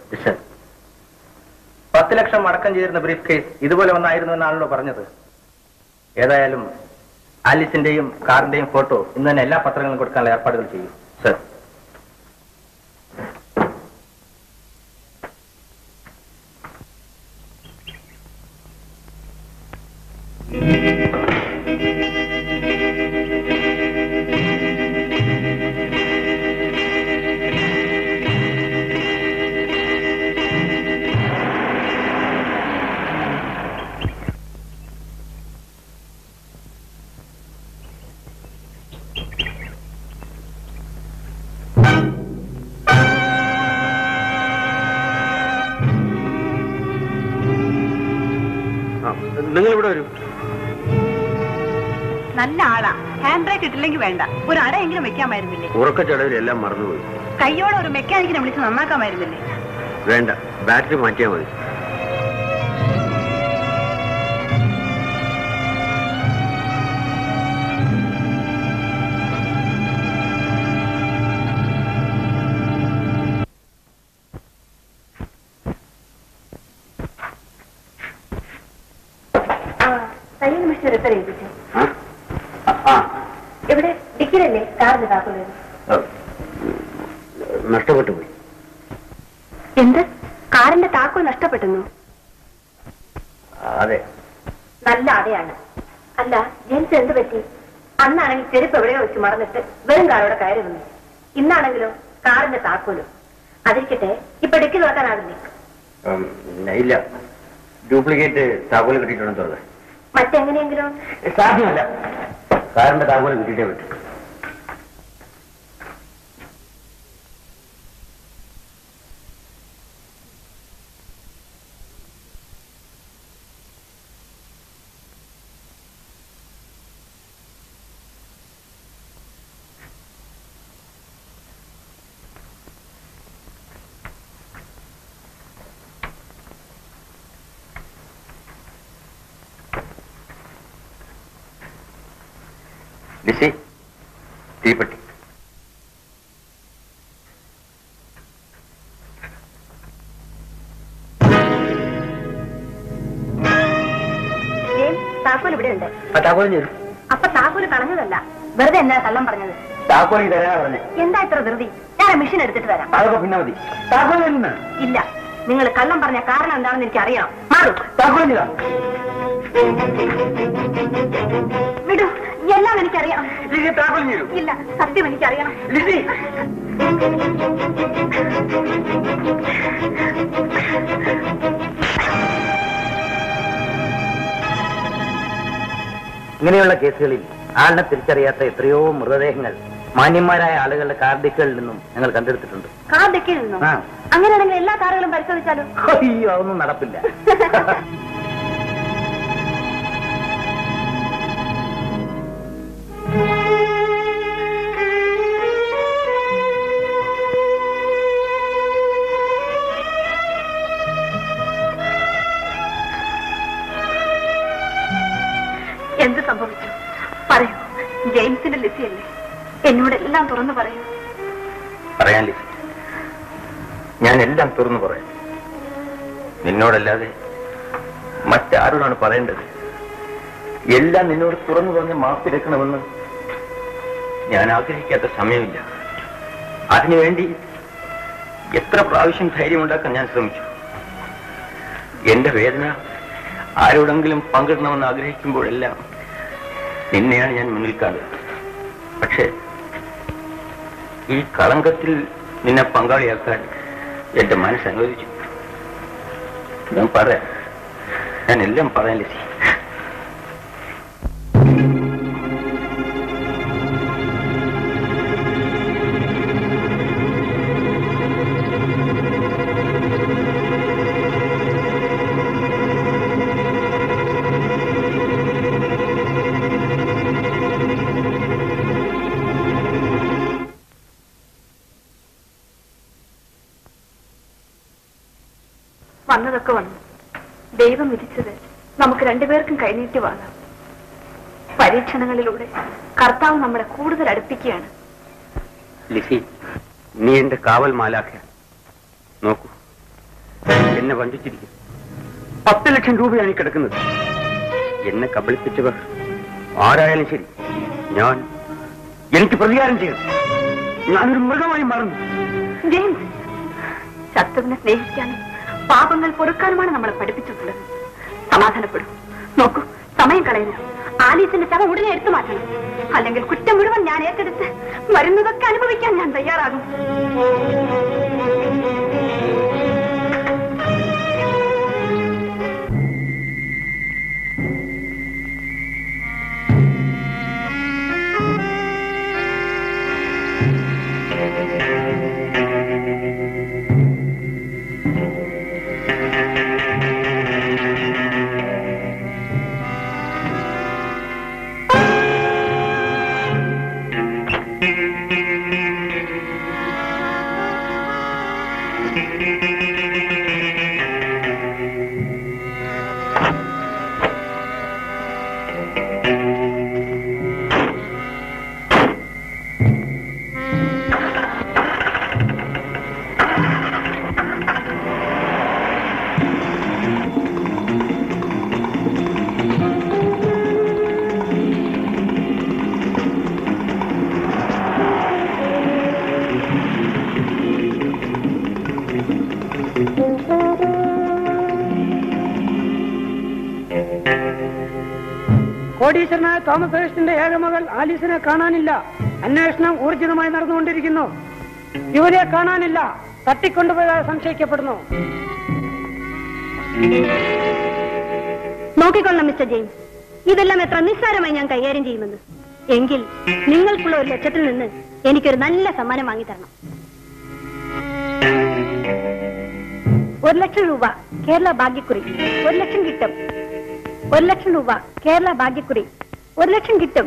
10 ലക്ഷം അടക്കം ചെയ്തിരുന്ന ബ്രീഫ് കേസ് ഇതുപോലെ ഒന്നായിരുന്നു എന്നാണല്ലോ പറഞ്ഞത്. ഏതായാലും ആലിസിന്റെയും കാറിന്റെയും ഫോട്ടോ ഇന്ന് തന്നെ എല്ലാ പത്രങ്ങളും കൊടുക്കാനുള്ള ഏർപ്പാടുകൾ ചെയ്യും. സർ. നിങ്ങൾ ഇവിടെ വരൂ. നല്ല ആളാ. ഹാൻഡ് ബ്രേക്ക് ഇട്ടില്ലെങ്കിൽ വേണ്ട, ഒരു അടയെങ്കിലും വെക്കാമായിരുന്നില്ലേ? ഉറക്കച്ചടവിലെല്ലാം മറന്നുപോയി. കയ്യോടെ ഒരു മെക്കാനിക്കിനെ വിളിച്ച് നന്നാക്കാമായിരുന്നില്ലേ? വേണ്ട, ബാറ്ററി മാറ്റിയാൽ മതി. ഇവിടെ ഡിക്കിലല്ലേ കാറിന് താക്കുന്നത്? നഷ്ടപ്പെട്ടു പോയി. എന്ത്? കാറിന്റെ താക്കോൽ നഷ്ടപ്പെട്ടെന്നു? അതെ. നല്ല അടയാണ്. അല്ല, ജെയിംസ് എന്ത് പറ്റി? അന്നാണെങ്കിൽ ചെരുപ്പ് എവിടെയോ വെച്ച് മറന്നിട്ട് വെറും കാറോടെ കയറി വന്നു. ഇന്നാണെങ്കിലോ കാറിന്റെ താക്കോലും. അതിരിക്കട്ടെ, ഇപ്പൊ ഡിക്കി തുറക്കാനാവില്ലേ? ഇല്ല, ഡ്യൂപ്ലിക്കേറ്റ് താക്കോല് കിട്ടിയിട്ടുണ്ടെന്ന് തോന്നുന്നത്. മറ്റെങ്ങനെയെങ്കിലും സാധ്യമല്ല. കാറിന്റെ താക്കോല് കിട്ടിയിട്ടേ പറ്റും. ലിസി, തീപ്പെട്ടി. താക്കോൽ ഇവിടെ ഉണ്ട്. താക്കോലും ചെയ്തു. അപ്പൊ താക്കോല് കളഞ്ഞതല്ല, വെറുതെ എന്നാ കള്ളം പറഞ്ഞത്? താക്കോലി തരാനാ പറഞ്ഞേ. എന്താ ഇത്ര ധൃതി? ഞാൻ മെഷീൻ എടുത്തിട്ട് തരാം. അതൊക്കെ പിന്നെ മതി. താക്കോലും ഇല്ല, നിങ്ങൾ കള്ളം പറഞ്ഞ കാരണം എന്താണെന്ന് എനിക്ക് അറിയണം. മാറൂ. താക്കോലും ചെയ്താ വിടൂ, എല്ലാം എനിക്കറിയാം. താക്കോലും ചെയ്തു. ഇല്ല, സത്യം എനിക്കറിയണം. ലിസി, ഇങ്ങനെയുള്ള കേസുകളിൽ ആളിനെ തിരിച്ചറിയാത്ത എത്രയോ മൃതദേഹങ്ങൾ മാന്യന്മാരായ ആളുകളുടെ കാർ ഡിക്കുകളിൽ നിന്നും ഞങ്ങൾ കണ്ടെടുത്തിട്ടുണ്ട്. കാർ ഡിക്കിൽ നിന്നും? അങ്ങനെയാണെങ്കിൽ എല്ലാ കാറുകളും പരിശോധിച്ചാലോ? അയ്യോ, അതൊന്നും നടപ്പില്ല. സ്വന്തം ലിസിയല്ലേ, എന്നോടെല്ലാം തുറന്നു പറയൂ. പറയാൻ ലിസി, ഞാൻ എല്ലാം തുറന്നു പറയാം. നിന്നോടല്ലാതെ മറ്റാരോടാണ് പറയേണ്ടത്? എല്ലാം നിന്നോട് തുറന്നു പറഞ്ഞ് മാപ്പിരക്കണമെന്ന് ഞാൻ ആഗ്രഹിക്കാത്ത സമയമില്ല. അതിനുവേണ്ടി എത്ര പ്രാവശ്യം ധൈര്യമുണ്ടാക്കാൻ ഞാൻ ശ്രമിച്ചു. എന്റെ വേദന ആരോടെങ്കിലും പങ്കിടണമെന്ന് ആഗ്രഹിക്കുമ്പോഴെല്ലാം നിന്നെയാണ് ഞാൻ മുന്നിൽ കാണുന്നത്. പക്ഷേ ഈ കളങ്കത്തിൽ നിന്നെ പങ്കാളിയാക്കാൻ എന്റെ മനസ്സ് അനുവദിച്ചു. ഞാൻ എല്ലാം പറയാൻ ലിസി. വന്നതൊക്കെ വന്നു. ദൈവം വിധിച്ചത് നമുക്ക് രണ്ടുപേർക്കും കൈനീട്ടി വാങ്ങാം. പരീക്ഷണങ്ങളിലൂടെ കർത്താവ് നമ്മളെ കൂടുതൽ അടുപ്പിക്കുകയാണ്. ലിസി, നീ എന്റെ കാവൽ മാലാഖ. നോക്കൂ, എന്നെ വഞ്ചിച്ചിരിക്കും. 10 ലക്ഷം രൂപയാണ് ഈ കിടക്കുന്നത്. എന്നെ കബളിപ്പിച്ചവർ ആരായാലും ശരി, എനിക്ക് പ്രതികാരം ചെയ്യണം. ഞാനൊരു മൃഗമായി മാറുന്നു. ജെയിംസ്, ശത്രുവിനെ സ്നേഹിക്കാനും പാപങ്ങൾ പൊറുക്കാനുമാണ് നമ്മളെ പഠിപ്പിച്ചിട്ടുള്ളത്. സമാധാനപ്പെടും. നോക്കൂ, സമയം കളയുന്നു. ആലീസിന്റെ ശവം ഉടനെ എടുത്തു മാറ്റണം. അല്ലെങ്കിൽ കുറ്റം മുഴുവൻ ഞാൻ ഏറ്റെടുത്ത് വരുന്നതൊക്കെ അനുഭവിക്കാൻ ഞാൻ തയ്യാറാകും. കോടീശ്വരനായ തോമസ് അഗസ്റ്റിന്റെ ഏകമകൾ ആലീസിനെ കാണാനില്ല. അന്വേഷണം ഊർജിതമായി നടന്നുകൊണ്ടിരിക്കുന്നു. ഇവരെ കാണാനില്ല. തട്ടിക്കൊണ്ടുപോയതായി സംശയിക്കപ്പെടുന്നു. നോക്കിക്കൊള്ളാം മിസ്റ്റർ ജെയിംസ്, ഇതെല്ലാം എത്ര നിസ്സാരമായി ഞാൻ കൈകാര്യം ചെയ്യുമെന്ന്. എങ്കിൽ നിങ്ങൾക്കുള്ള 1 ലക്ഷത്തിൽ നിന്ന് എനിക്കൊരു നല്ല സമ്മാനം വാങ്ങിത്തരണം. 1 ലക്ഷം രൂപ കേരള ഭാഗ്യക്കുറി. 1 ലക്ഷം കിട്ടും. 1 ലക്ഷം രൂപ കേരള ഭാഗ്യക്കുറി. 1 ലക്ഷം കിട്ടും.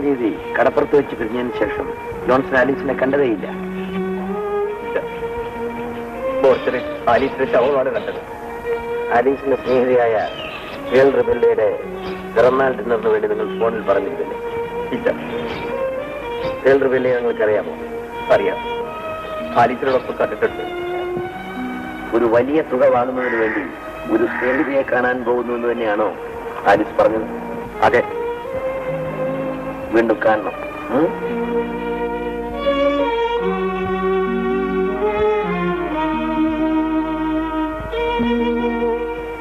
തീയതി കടപ്പുറത്ത് വെച്ച് പിരിഞ്ഞതിന് ശേഷം ജോൺസൺ ആലീസിനെ കണ്ടതേയില്ല. മോർച്ചറിൽ ആലീസിന്റെ ശവമാണ് കണ്ടത്. ആലീസിന്റെ സ്നേഹിതയായ ഗേൾ റിബല്ലയുടെ പിറന്നാൾ ഡിന്നറിന് വേണ്ടി നിങ്ങൾ ഫോണിൽ പറഞ്ഞിരുന്നില്ലേ? ഇല്ല. ഗേൾ റിബല്ലയെ നിങ്ങൾക്കറിയാമോ? അറിയാം. ആലീസിനോടൊപ്പം കണ്ടിട്ടുണ്ട്. ഒരു വലിയ തുക വാങ്ങുന്നതിന് വേണ്ടി ഒരു സ്നേഹിതയെ കാണാൻ പോകുന്നു എന്ന് തന്നെയാണോ ആലീസ് പറഞ്ഞത്? അതെ. വീണ്ടും കാണണം.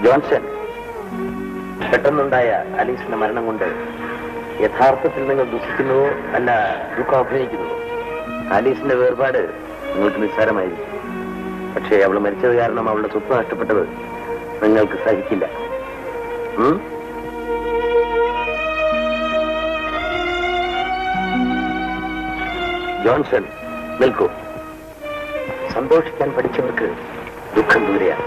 ജോൺസൺ, പെട്ടെന്നുണ്ടായ ആലീസിന്റെ മരണം കൊണ്ട് യഥാർത്ഥത്തിൽ നിങ്ങൾ ദുഃഖിക്കുന്നുവോ അല്ല ദുഃഖം അഭിനയിക്കുന്നുവോ? ആലീസിന്റെ വേർപാട് നിങ്ങൾക്ക് നിസ്സാരമായിരിക്കും. പക്ഷേ അവൾ മരിച്ചത് കാരണം അവളുടെ സ്വത്ത് നഷ്ടപ്പെട്ടത് നിങ്ങൾക്ക് സഹിക്കില്ല. ജോൺസൺ, നിൽക്കൂ. സന്തോഷിക്കാൻ പഠിച്ചവർക്ക് ദുഃഖം ദൂരെയാണ്.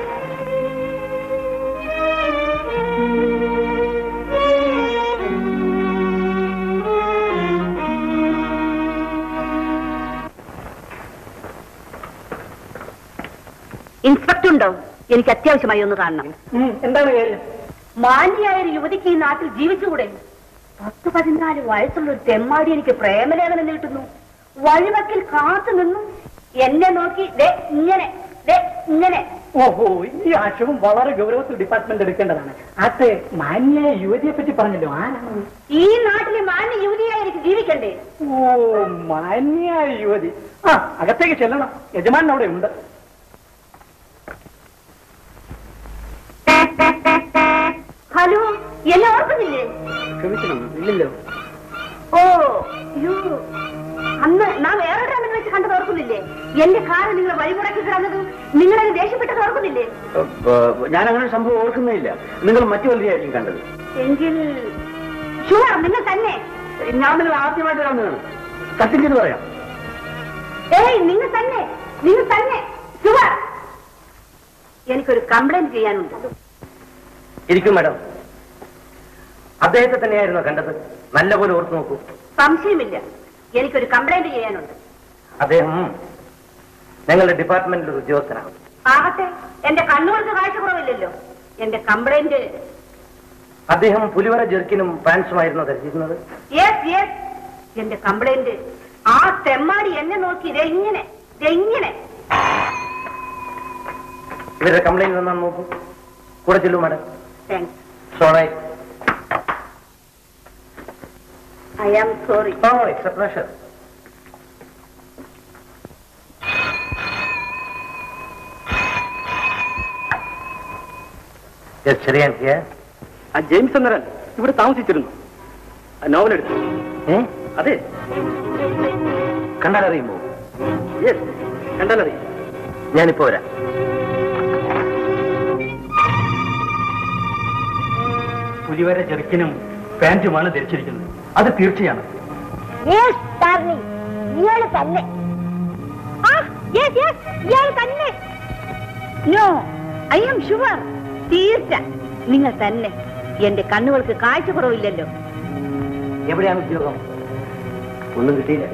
ഇൻസ്പെക്ടർ ഉണ്ടോ? എനിക്ക് അത്യാവശ്യമായി ഒന്ന് കാണണം. എന്താണ് കാര്യം? മാന്യയായ ഒരു യുവതിക്ക് ഈ നാട്ടിൽ ജീവിച്ചുകൂടെ? 10-14 വയസ്സുള്ള ഒരു തെമ്മാടി എനിക്ക് പ്രേമലേഖനം നീട്ടുന്നു. വഴിവക്കിൽ കാത്തു നിന്നു എന്നെ നോക്കി ഇങ്ങനെ. ഓഹോ, ഈ ആശയവും വളരെ ഗൗരവത്തിൽ ഡിപ്പാർട്ട്മെന്റ് എടുക്കേണ്ടതാണ്. അത് മാന്യയായ യുവതിയെ പറ്റി പറഞ്ഞല്ലോ, ആരാണ്? ഈ നാട്ടിലെ മാന്യ യുവതിയായി എനിക്ക് ജീവിക്കണ്ടേ? ഓ, മാന്യയായ യുവതി. അകത്തേക്ക് ചെല്ലണം, യജമാനൻ അവിടെ ഉണ്ട്. ഹലോ, എന്നെ ഓർക്കുന്നില്ലേ? ക്ഷമിക്കണം, ഇല്ലല്ലോ. ഓ, അന്ന് നാം വേറെ ഡാമിൽ വെച്ച് കണ്ടത് ഓർക്കുന്നില്ലേ? എന്റെ കാറ് നിങ്ങൾ വഴിമുടക്കി കിടന്നത് നിങ്ങളത് ദേഷ്യപ്പെട്ടത് ഓർക്കുന്നില്ലേ? ഞാൻ അങ്ങനെ ഒരു സംഭവം ഓർക്കുന്നില്ല. നിങ്ങൾ മറ്റു വലുതായിരിക്കും കണ്ടത്. എങ്കിൽ ഷുവർ നിങ്ങൾ തന്നെ. ഞാൻ നിങ്ങൾ ആദ്യമായിട്ട് കാണുന്നതാണ്. സത്യം ചെയ്ത് പറയാം. നിങ്ങൾ തന്നെ ഷുവർ. എനിക്കൊരു കംപ്ലൈന്റ് ചെയ്യാനുണ്ട്. ഇരിക്കും മാഡം. അദ്ദേഹത്തെ തന്നെയായിരുന്നു കണ്ടത്. നല്ലപോലെ ഓർത്തു നോക്കൂ. സംശയമില്ല, എനിക്കൊരു കംപ്ലൈന്റ് ചെയ്യാനുണ്ട്. അദ്ദേഹം ഞങ്ങളുടെ ഡിപ്പാർട്ട്മെന്റിൽ ഒരു ഉദ്യോഗസ്ഥനാണ്. ആകട്ടെ, എന്റെ കണ്ണുകൾക്ക് കാഴ്ച കുറവില്ലല്ലോ. എന്റെ കംപ്ലൈന്റ്. അദ്ദേഹം പുലിവര ജെർക്കിനും പാൻസുമായിരുന്നു ധരിച്ചിരുന്നത്. യെസ്, എന്റെ കംപ്ലൈന്റ്. ആ തെമ്മാടി എന്നെ നോക്കി ഇതെങ്ങനെ. ഇവരുടെ കംപ്ലൈന്റ് വന്നാണ് നോക്കൂ. കൂടെ ചെല്ലൂ madam. Thanks. Sorry. I am sorry. Oh, it's a pleasure. Yes, Cherian here. James എന്നരൻ ഇവിടെ താമസിച്ചിരുന്നു. നോവൽ എടുത്തു. അതെ. കണ്ടാലറിയുമോ? യെസ്, കണ്ടാലറിയും. ഞാനിപ്പോ വരാം. പുലിവര ചെറുക്കിനും പാൻറ്റുമാണ് ധരിച്ചിരിക്കുന്നത്. അത് തീർച്ചയാണ്. ഇയാൾ തന്നെ. No, I am sure. തീർച്ച നിങ്ങൾ തന്നെ. എന്റെ കണ്ണുകൾക്ക് കാഴ്ച കുറവില്ലല്ലോ. എവിടെയാണ് ഉദ്യോഗം? ഒന്നും കിട്ടിയില്ല.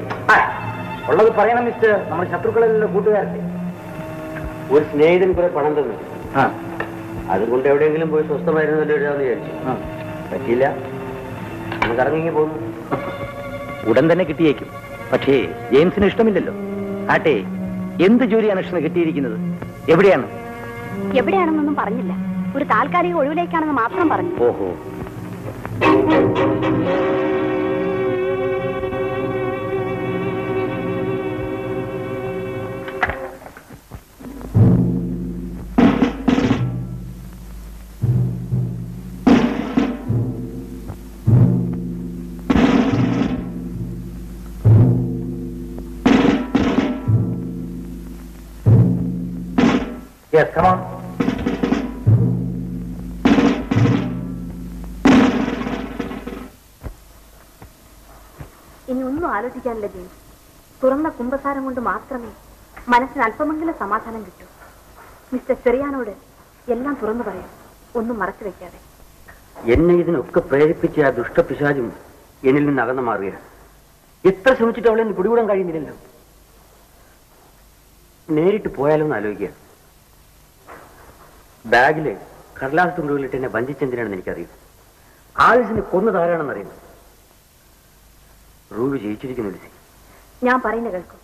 ഉള്ളത് പറയണം മിസ്റ്റർ. നമ്മുടെ ശത്രുക്കളെല്ലാം കൂട്ടുകാരല്ലേ. ഒരു സ്നേഹിതൻ കുറെ പണം തന്നു. അതുകൊണ്ട് എവിടെയെങ്കിലും പോയി സ്വസ്ഥമായിരുന്നല്ലോ എഴുതാന്ന് വിചാരിച്ചു. പറ്റിയില്ല. കറങ്ങി പോകുന്നു. ഉടൻ തന്നെ കിട്ടിയേക്കും. പക്ഷേ ജെയിംസിന് ഇഷ്ടമില്ലല്ലോ. ആട്ടെ, എന്ത് ജോലിയാണ് ഇഷ്ടം കിട്ടിയിരിക്കുന്നത്? എവിടെയാണെന്നൊന്നും പറഞ്ഞില്ല. ഒരു താൽക്കാലിക ഒഴിവിലേക്കാണെന്ന് മാത്രം പറഞ്ഞു. ഓഹോ. Yes, come on. ഇനി ഒന്നും ആലോചിക്കാനില്ല ജെയിംസ്. തുറന്ന കുംഭസാരം കൊണ്ട് മാത്രമേ മനസ്സിന് അല്പമെങ്കിലും സമാധാനം കിട്ടൂ. മിസ്റ്റർ ചെറിയാനോട് എല്ലാം തുറന്നു പറയാം, ഒന്നും മറച്ചു വെക്കാതെ. എന്നെ ഇതിനൊക്കെ പ്രേരിപ്പിച്ച ആ ദുഷ്ടപിശാചും എന്നിൽ നിന്ന് അകന്നു മാറുകയാണ്. എത്ര ശ്രമിച്ചിട്ട് അവളെ പിടികൂടാൻ കഴിയുന്നില്ലല്ലോ. നേരിട്ട് പോയാലോ എന്ന് ആലോചിക്കുകയാണ്. ബാഗില് കടലാസ് തുണ്ടുകളിട്ട് എന്നെ വഞ്ചിച്ചെന്തിനാണെന്ന് എനിക്കറിയാം. ആലിസിനെ കൊന്നതാരാണെന്ന് അറിയുന്നു. റൂബി ജയിച്ചിരിക്കുന്നു ലിസി. ഞാൻ പറയുന്ന കേൾക്കും.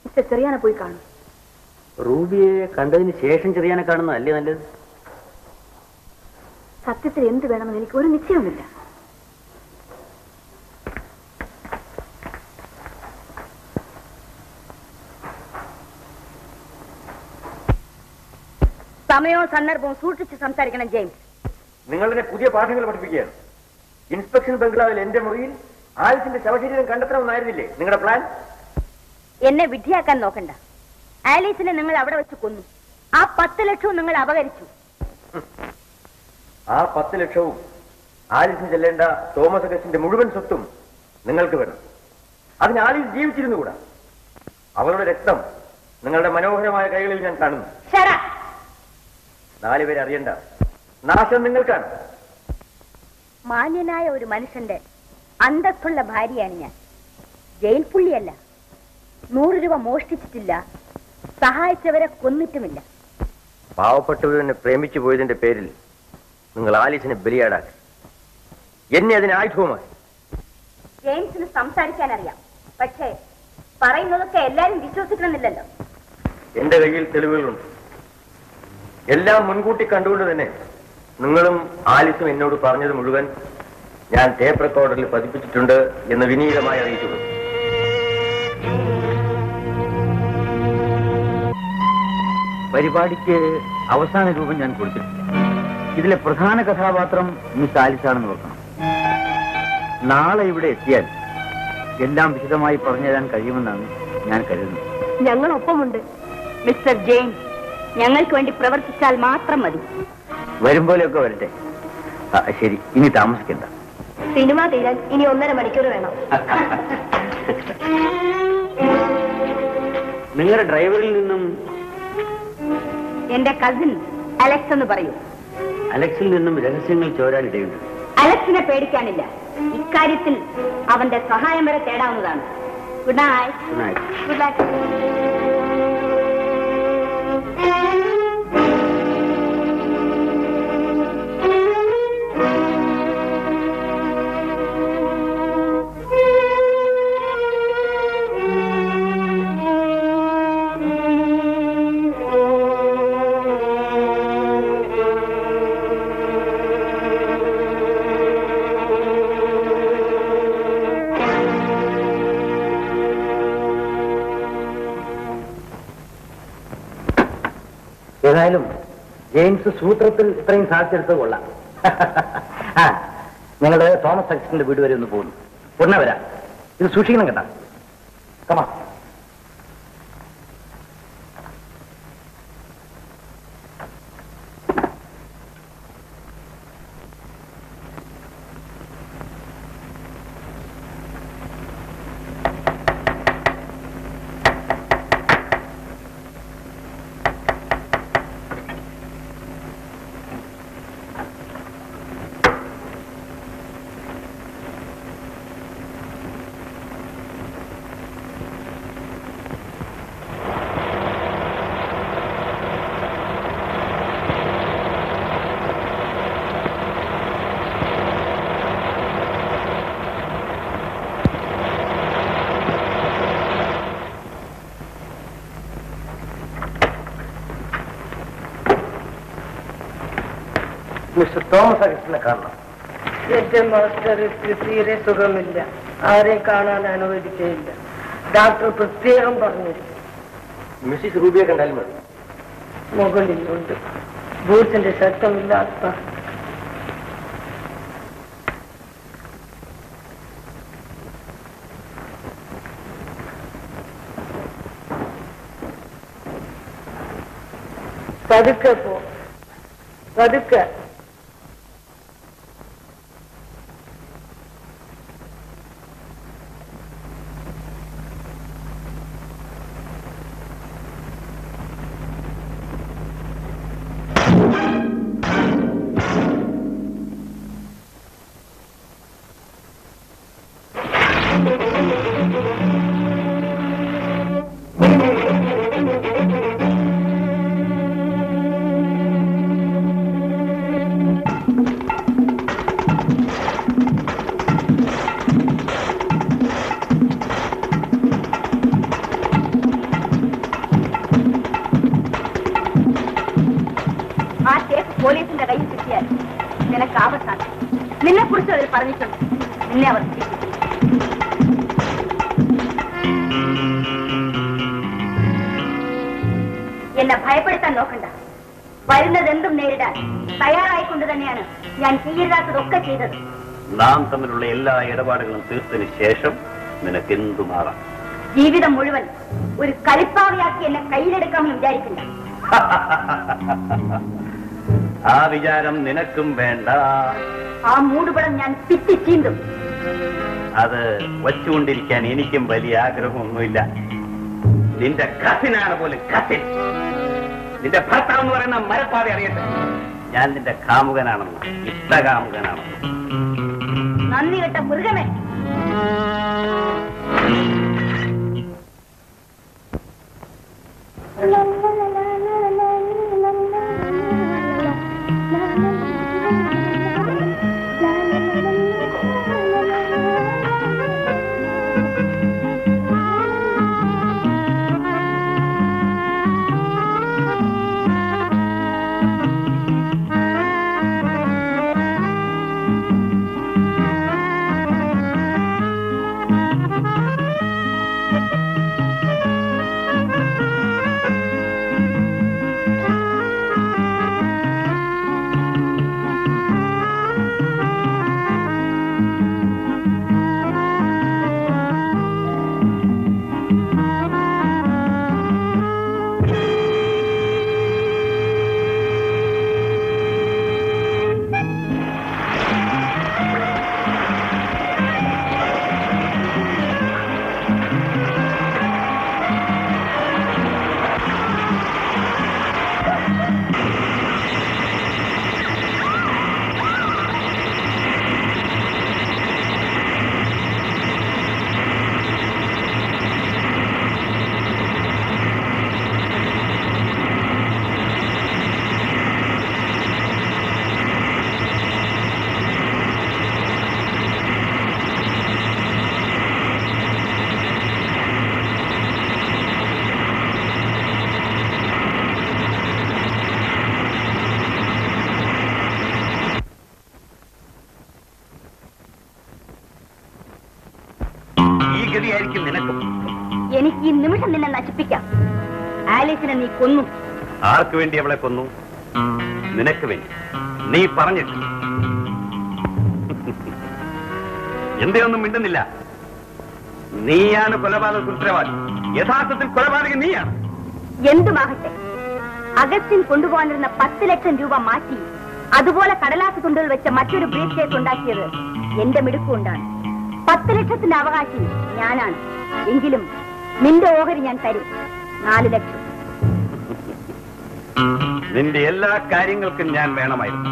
മിസ്റ്റർ ചെറിയാനെ പോയി കാണും. റൂബിയെ കണ്ടതിന് ശേഷം ചെറിയാനെ കാണുന്നതല്ലേ നല്ലത്? സത്യത്തിൽ എന്ത് വേണമെന്ന് എനിക്ക് ഒരു നിശ്ചയവുമില്ല. സമയവും സന്ദർഭവും സൂക്ഷിച്ച് സംസാരിക്കണം ജെയിംസ്. നിങ്ങളുടെ പുതിയ പാഠങ്ങൾ പഠിപ്പിക്കുകയാണ്. ഇൻസ്പെക്ഷൻ ബംഗ്ലാവിൽ എന്റെ മുറിയിൽ ആലിസിന്റെ ശവശരീരം കണ്ടെത്തണമെന്നായിരുന്നില്ലേ നിങ്ങളുടെ പ്ലാൻ? എന്നെ വിഡ്ഢിയാക്കാൻ നോക്കണ്ട. ആലീസിനെ നിങ്ങൾ അവിടെ വെച്ച് കൊന്നു. ആ 10 ലക്ഷവും നിങ്ങൾ അപകരിച്ചു. ആ 10 ലക്ഷവും ആലിസിന് ചെല്ലേണ്ട തോമസ് അഗസ്റ്റിന്റെ മുഴുവൻ സ്വത്തും നിങ്ങൾക്ക് വേണം. അതിന് ആലിസ് ജീവിച്ചിരുന്നു കൂടാ. അവളുടെ രക്തം നിങ്ങളുടെ മനോഹരമായ കൈകളിൽ ഞാൻ കാണുന്നു. 4 പേരെ അറിയണ്ട. നാശം നിങ്ങൾക്കാണ്. മാന്യനായ ഒരു മനുഷ്യന്റെ അന്തസ്സുള്ള ഭാര്യയാണ് ഞാൻ. ജയിൽ പുള്ളിയല്ല. 100 രൂപ മോഷ്ടിച്ചിട്ടില്ല. സഹായിച്ചവരെ കൊന്നിട്ടുമില്ല. പാവപ്പെട്ടവരെന്നെ പ്രേമിച്ചു പോയതിന്റെ പേരിൽ നിങ്ങൾ ആലിസിനെ ബലിയാടാക്കി. എന്നെ അതിന് ആയുധവുമായി. ജെയിംസിന് സംസാരിക്കാൻ അറിയാം. പക്ഷേ പറയുന്നതൊക്കെ എല്ലാരും വിശ്വസിക്കണമെന്നില്ലല്ലോ. എന്റെ കയ്യിൽ തെളിവുകളുണ്ട്. എല്ലാം മുൻകൂട്ടി കണ്ടുകൊണ്ട് തന്നെ നിങ്ങളും ആലിസും എന്നോട് പറഞ്ഞത് മുഴുവൻ ഞാൻ ടേപ്പ് റെക്കോർഡറിൽ പതിപ്പിച്ചിട്ടുണ്ട് എന്ന് വിനീതമായി അറിയിച്ചു. പരിപാടിക്ക് അവസാന രൂപം ഞാൻ കൊടുത്തിട്ടുണ്ട്. ഇതിലെ പ്രധാന കഥാപാത്രം മിസ് ആലിസാണെന്ന് ഓർക്കണം. നാളെ ഇവിടെ എത്തിയാൽ എല്ലാം വിശദമായി പറഞ്ഞു തരാൻ കഴിയുമെന്നാണ് ഞാൻ കരുതുന്നത്. ഞങ്ങളൊപ്പമുണ്ട് മിസ്റ്റർ ജെയിംസ്. ഞങ്ങൾക്ക് വേണ്ടി പ്രവർത്തിച്ചാൽ മാത്രം മതി. വരും പോലെയൊക്കെ വരട്ടെ. ശരി, ഇനി താമസിക്കണ്ട. സിനിമ തീരാൻ ഇനി 1.5 മണിക്കൂർ വേണം. നിങ്ങളുടെ ഡ്രൈവറിൽ നിന്നും എന്റെ കസിൻ അലക്സ് എന്ന് പറയൂ. അലക്സിൽ നിന്നും രഹസ്യങ്ങൾ ചോരാനിടയുണ്ട്. അലക്സിനെ പേടിക്കാനില്ല. ഇക്കാര്യത്തിൽ അവന്റെ സഹായം വരെ തേടാവുന്നതാണ്. Good night. Good night. Good night. ഏതായാലും ജെയിംസ് സൂത്രത്തിൽ ഇത്രയും സാധിച്ചെടുത്ത് കൊള്ളാം. ഞങ്ങള് തോമസ് അഗസ്റ്റിന്റെ വീട് വരെ ഒന്ന് പോകുന്നു. ഉടനെ വരാം. ഇത് സൂക്ഷിക്കണം കേട്ടാ. കമാ. മിസ്റ്റർ തോമസ് അഗസ്റ്റിനെ കാണണം. എന്റെ മാസ്റ്റർക്ക് തീരെ സുഖമില്ല. ആരെയും കാണാൻ അനുവദിക്കുകയില്ല. ഡോക്ടർ പ്രത്യേകം പറഞ്ഞു. മിസ്സിസ് റൂബിയെ കണ്ടാലും മതി. മുകളിലുണ്ട്. ബൂത്തിന്റെ ശബ്ദമില്ലാത്ത പതുക്കെ പോ. പതുക്കെ. ആപത്താണ്. നിന്നെ കുറിച്ച് അവർ പറഞ്ഞിട്ടുണ്ട്. നിന്നെ അവർ എന്നെ ഭയപ്പെടുത്താൻ നോക്കണ്ട. വരുന്നതെന്തും നേരിടാൻ തയ്യാറായിക്കൊണ്ട് തന്നെയാണ് ഞാൻ ചെയ്യരുതാത്തതൊക്കെ ചെയ്തത്. നാം തമ്മിലുള്ള എല്ലാ ഇടപാടുകളും തീർത്തതിന് ശേഷം നിനക്ക് എന്തുമാറാം. ജീവിതം മുഴുവൻ ഒരു കളിപ്പാവയാക്കി എന്നെ കയ്യിലെടുക്കാമെന്ന് വിചാരിക്കില്ല. ആ വിചാരം നിനക്കും വേണ്ട. ആ മൂടുപടം ഞാൻ പിറ്റിച്ചീന്തും. അത് വച്ചുകൊണ്ടിരിക്കാൻ എനിക്കും വലിയ ആഗ്രഹമൊന്നുമില്ല. നിന്റെ കസിനാണ് പോലും കസിൻ. നിന്റെ ഭർത്താവ് എന്ന് പറയുന്ന മരപ്പാവി അറിയട്ടെ, ഞാൻ നിന്റെ കാമുകനാണെന്ന്, ഇഷ്ടകാമുകനാണെന്ന്. നന്ദി കെട്ട മൃഗമേ. എനിക്ക് ഈ നിമിഷം നിന്നെ നശിപ്പിക്കാം. ആലീസിനെ നീ കൊന്നു. ആർക്ക് വേണ്ടി അവളെ കൊന്നു? നിനക്ക് വേണ്ടി. നീ പറഞ്ഞിട്ട് എന്തെയൊന്നും മിണ്ടുന്നില്ല. നീയാണ് കൊലപാതക ഉത്തരവാദി. യഥാർത്ഥത്തിൽ കൊലപാതകൻ നീയാണ്. എന്തുമാകട്ടെ, അഗസ്റ്റിൻ കൊണ്ടുപോകാനിരുന്ന 10 ലക്ഷം രൂപ മാറ്റി അതുപോലെ കടലാസ് തുണ്ടുകൾ വെച്ച മറ്റൊരു ബ്രീഫ് കേസ് ഉണ്ടാക്കിയത് എന്റെ മിടുക്കുകൊണ്ടാണ്. 10 ലക്ഷത്തിന്റെ അവകാശി ഞാനാണ്. എങ്കിലും നിന്റെ ഓഹരി ഞാൻ തരും. 4 ലക്ഷം. നിന്റെ എല്ലാ കാര്യങ്ങൾക്കും ഞാൻ വേണമായിരുന്നു.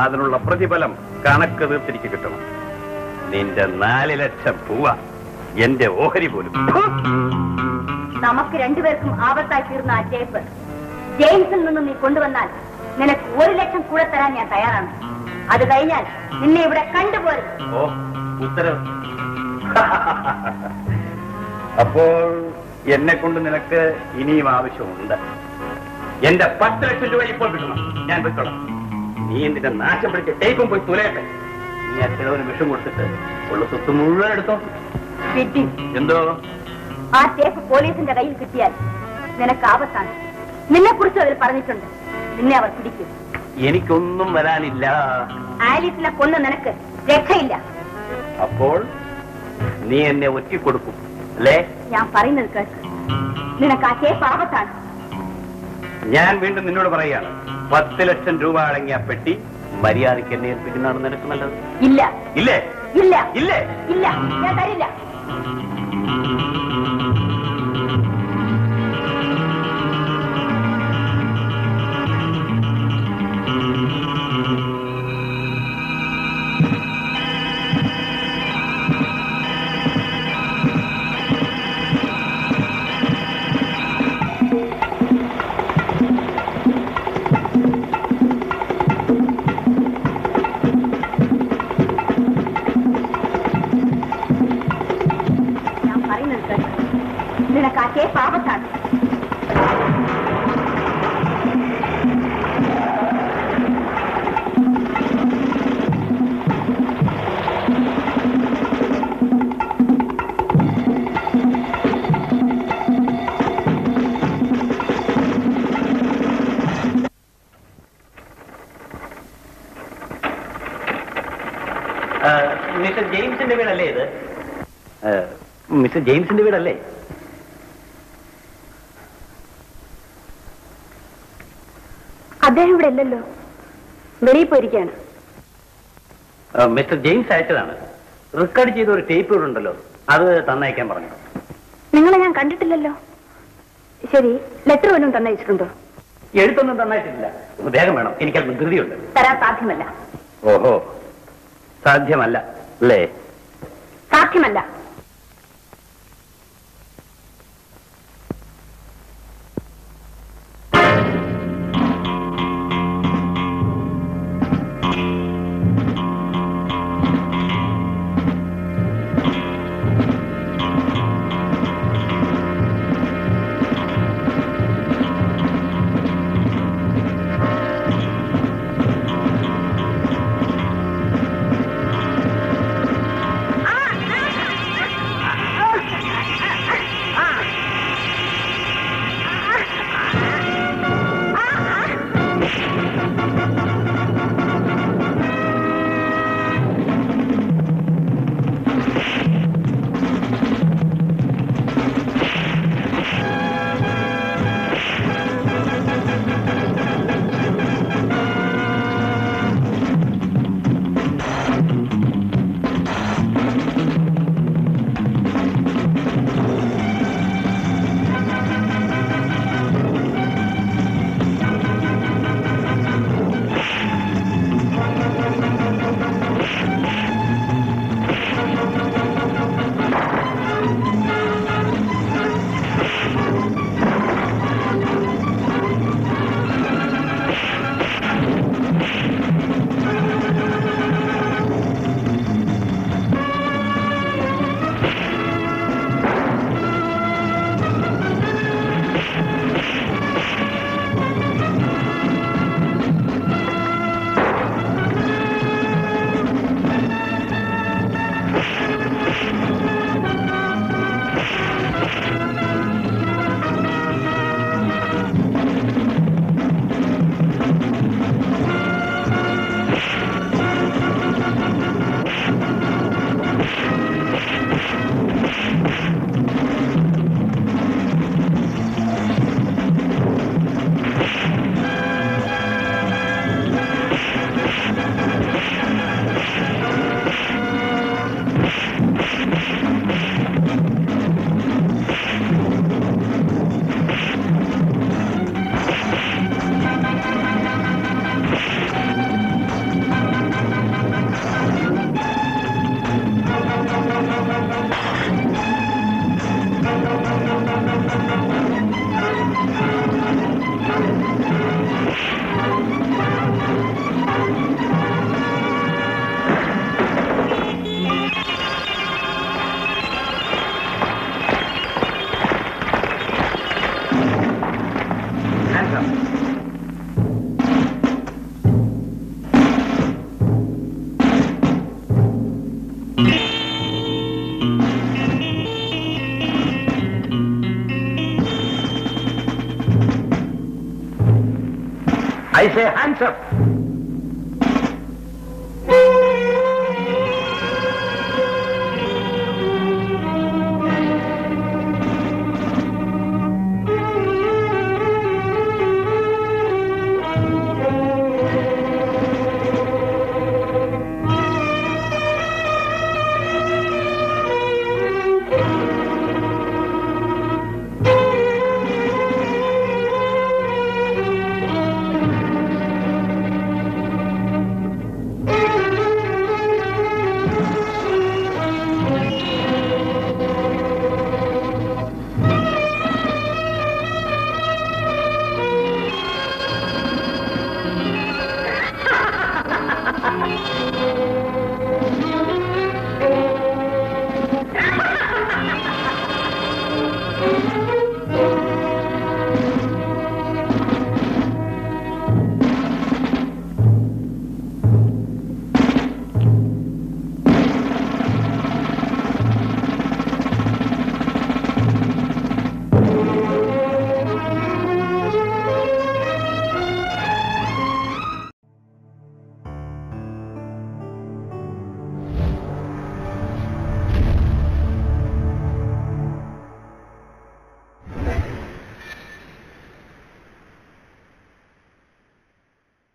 അതിനുള്ള പ്രതിഫലം കണക്ക് തീർത്തിരിക്ക് കിട്ടണം. നിന്റെ 4 ലക്ഷം രൂപ എന്റെ ഓഹരി പോലും. നമുക്ക് രണ്ടുപേർക്കും ആപത്തായി തീർന്ന ആ ടേപ്പ് ജെയിംസിൽ നിന്നും നീ കൊണ്ടുവന്നാൽ നിനക്ക് 1 ലക്ഷം കൂടെ തരാൻ ഞാൻ തയ്യാറാണ്. അത് കഴിഞ്ഞാൽ നിന്നെ ഇവിടെ കണ്ടുപോരും. ഓ, ഉത്തരവ്. അപ്പോൾ എന്നെ കൊണ്ട് നിനക്ക് ഇനിയും ആവശ്യമുണ്ട്. എന്റെ 10 ലക്ഷം രൂപ ഇപ്പോൾ കിട്ടണം. ഞാൻ വെച്ചോളാം. നീ എന്തിന്റെ നാശം പിടിച്ച ടേപ്പും പോയി തുലയട്ടെ. നീ ആ ചിലവന് വിഷം കൊടുത്തിട്ട് ഉള്ള സ്വത്ത് മുഴുവൻ എടുത്തോ. എന്തോ? ആ ടേപ്പ് പോലീസിന്റെ കയ്യിൽ കിട്ടിയാൽ നിനക്ക് ആപത്താണ്. നിന്നെ കുറിച്ച് അവർ പറഞ്ഞിട്ടുണ്ട്. നിന്നെ അവർ പിടിക്കും. എനിക്കൊന്നും വരാനില്ല. ആലീസിനെ കൊന്ന് നിനക്ക് രക്ഷയില്ല. അപ്പോൾ നീ എന്നെ ഒറ്റിക്കൊടുക്കും അല്ലേ? ഞാൻ പറയുന്നത് കേൾക്ക്. നിനക്ക് ആ ടേപ്പ് ആപത്താണ്. ഞാൻ വീണ്ടും നിന്നോട് പറയുകയാണ്, 10 ലക്ഷം രൂപ അടങ്ങിയ പെട്ടി മര്യാദയ്ക്ക് എന്നെ ഏൽപ്പിക്കുന്നതാണ് നിനക്ക് നല്ലത്. ഇല്ല. ഇല്ലേ? ഇല്ല. ഇല്ലേ? ഇല്ല, ഞാൻ തരില്ല. നിനക്ക് ആ കേസ് ആപത്താണ്. ജെയിംസിന്റെ വീടല്ലേ ഇത്? മിസ്റ്റർ ജെയിംസിന്റെ വീടല്ലേ? അദ്ദേഹം ഇവിടെ ഇല്ലല്ലോ, വെളിയിൽ പോയിരിക്കുകയാണ്. Mister James അയച്ചതാണ്. റെക്കോർഡ് ചെയ്ത ഒരു ടേപ്പ് ഇവിടെ ഉണ്ടല്ലോ, അത് തന്നയക്കാൻ പറഞ്ഞു. നിങ്ങളെ ഞാൻ കണ്ടിട്ടില്ലല്ലോ. ശരി, ലെറ്റർ വല്ലതും തന്നയച്ചിട്ടുണ്ടോ? എഴുത്തൊന്നും തന്നയച്ചിട്ടില്ല. വേഗം വേണം, എനിക്കത് ധൃതിയുണ്ട്. തരാൻ സാധ്യമല്ല. ഓഹോ, സാധ്യമല്ല അല്ലേ? സാധ്യമല്ല. I say hands up.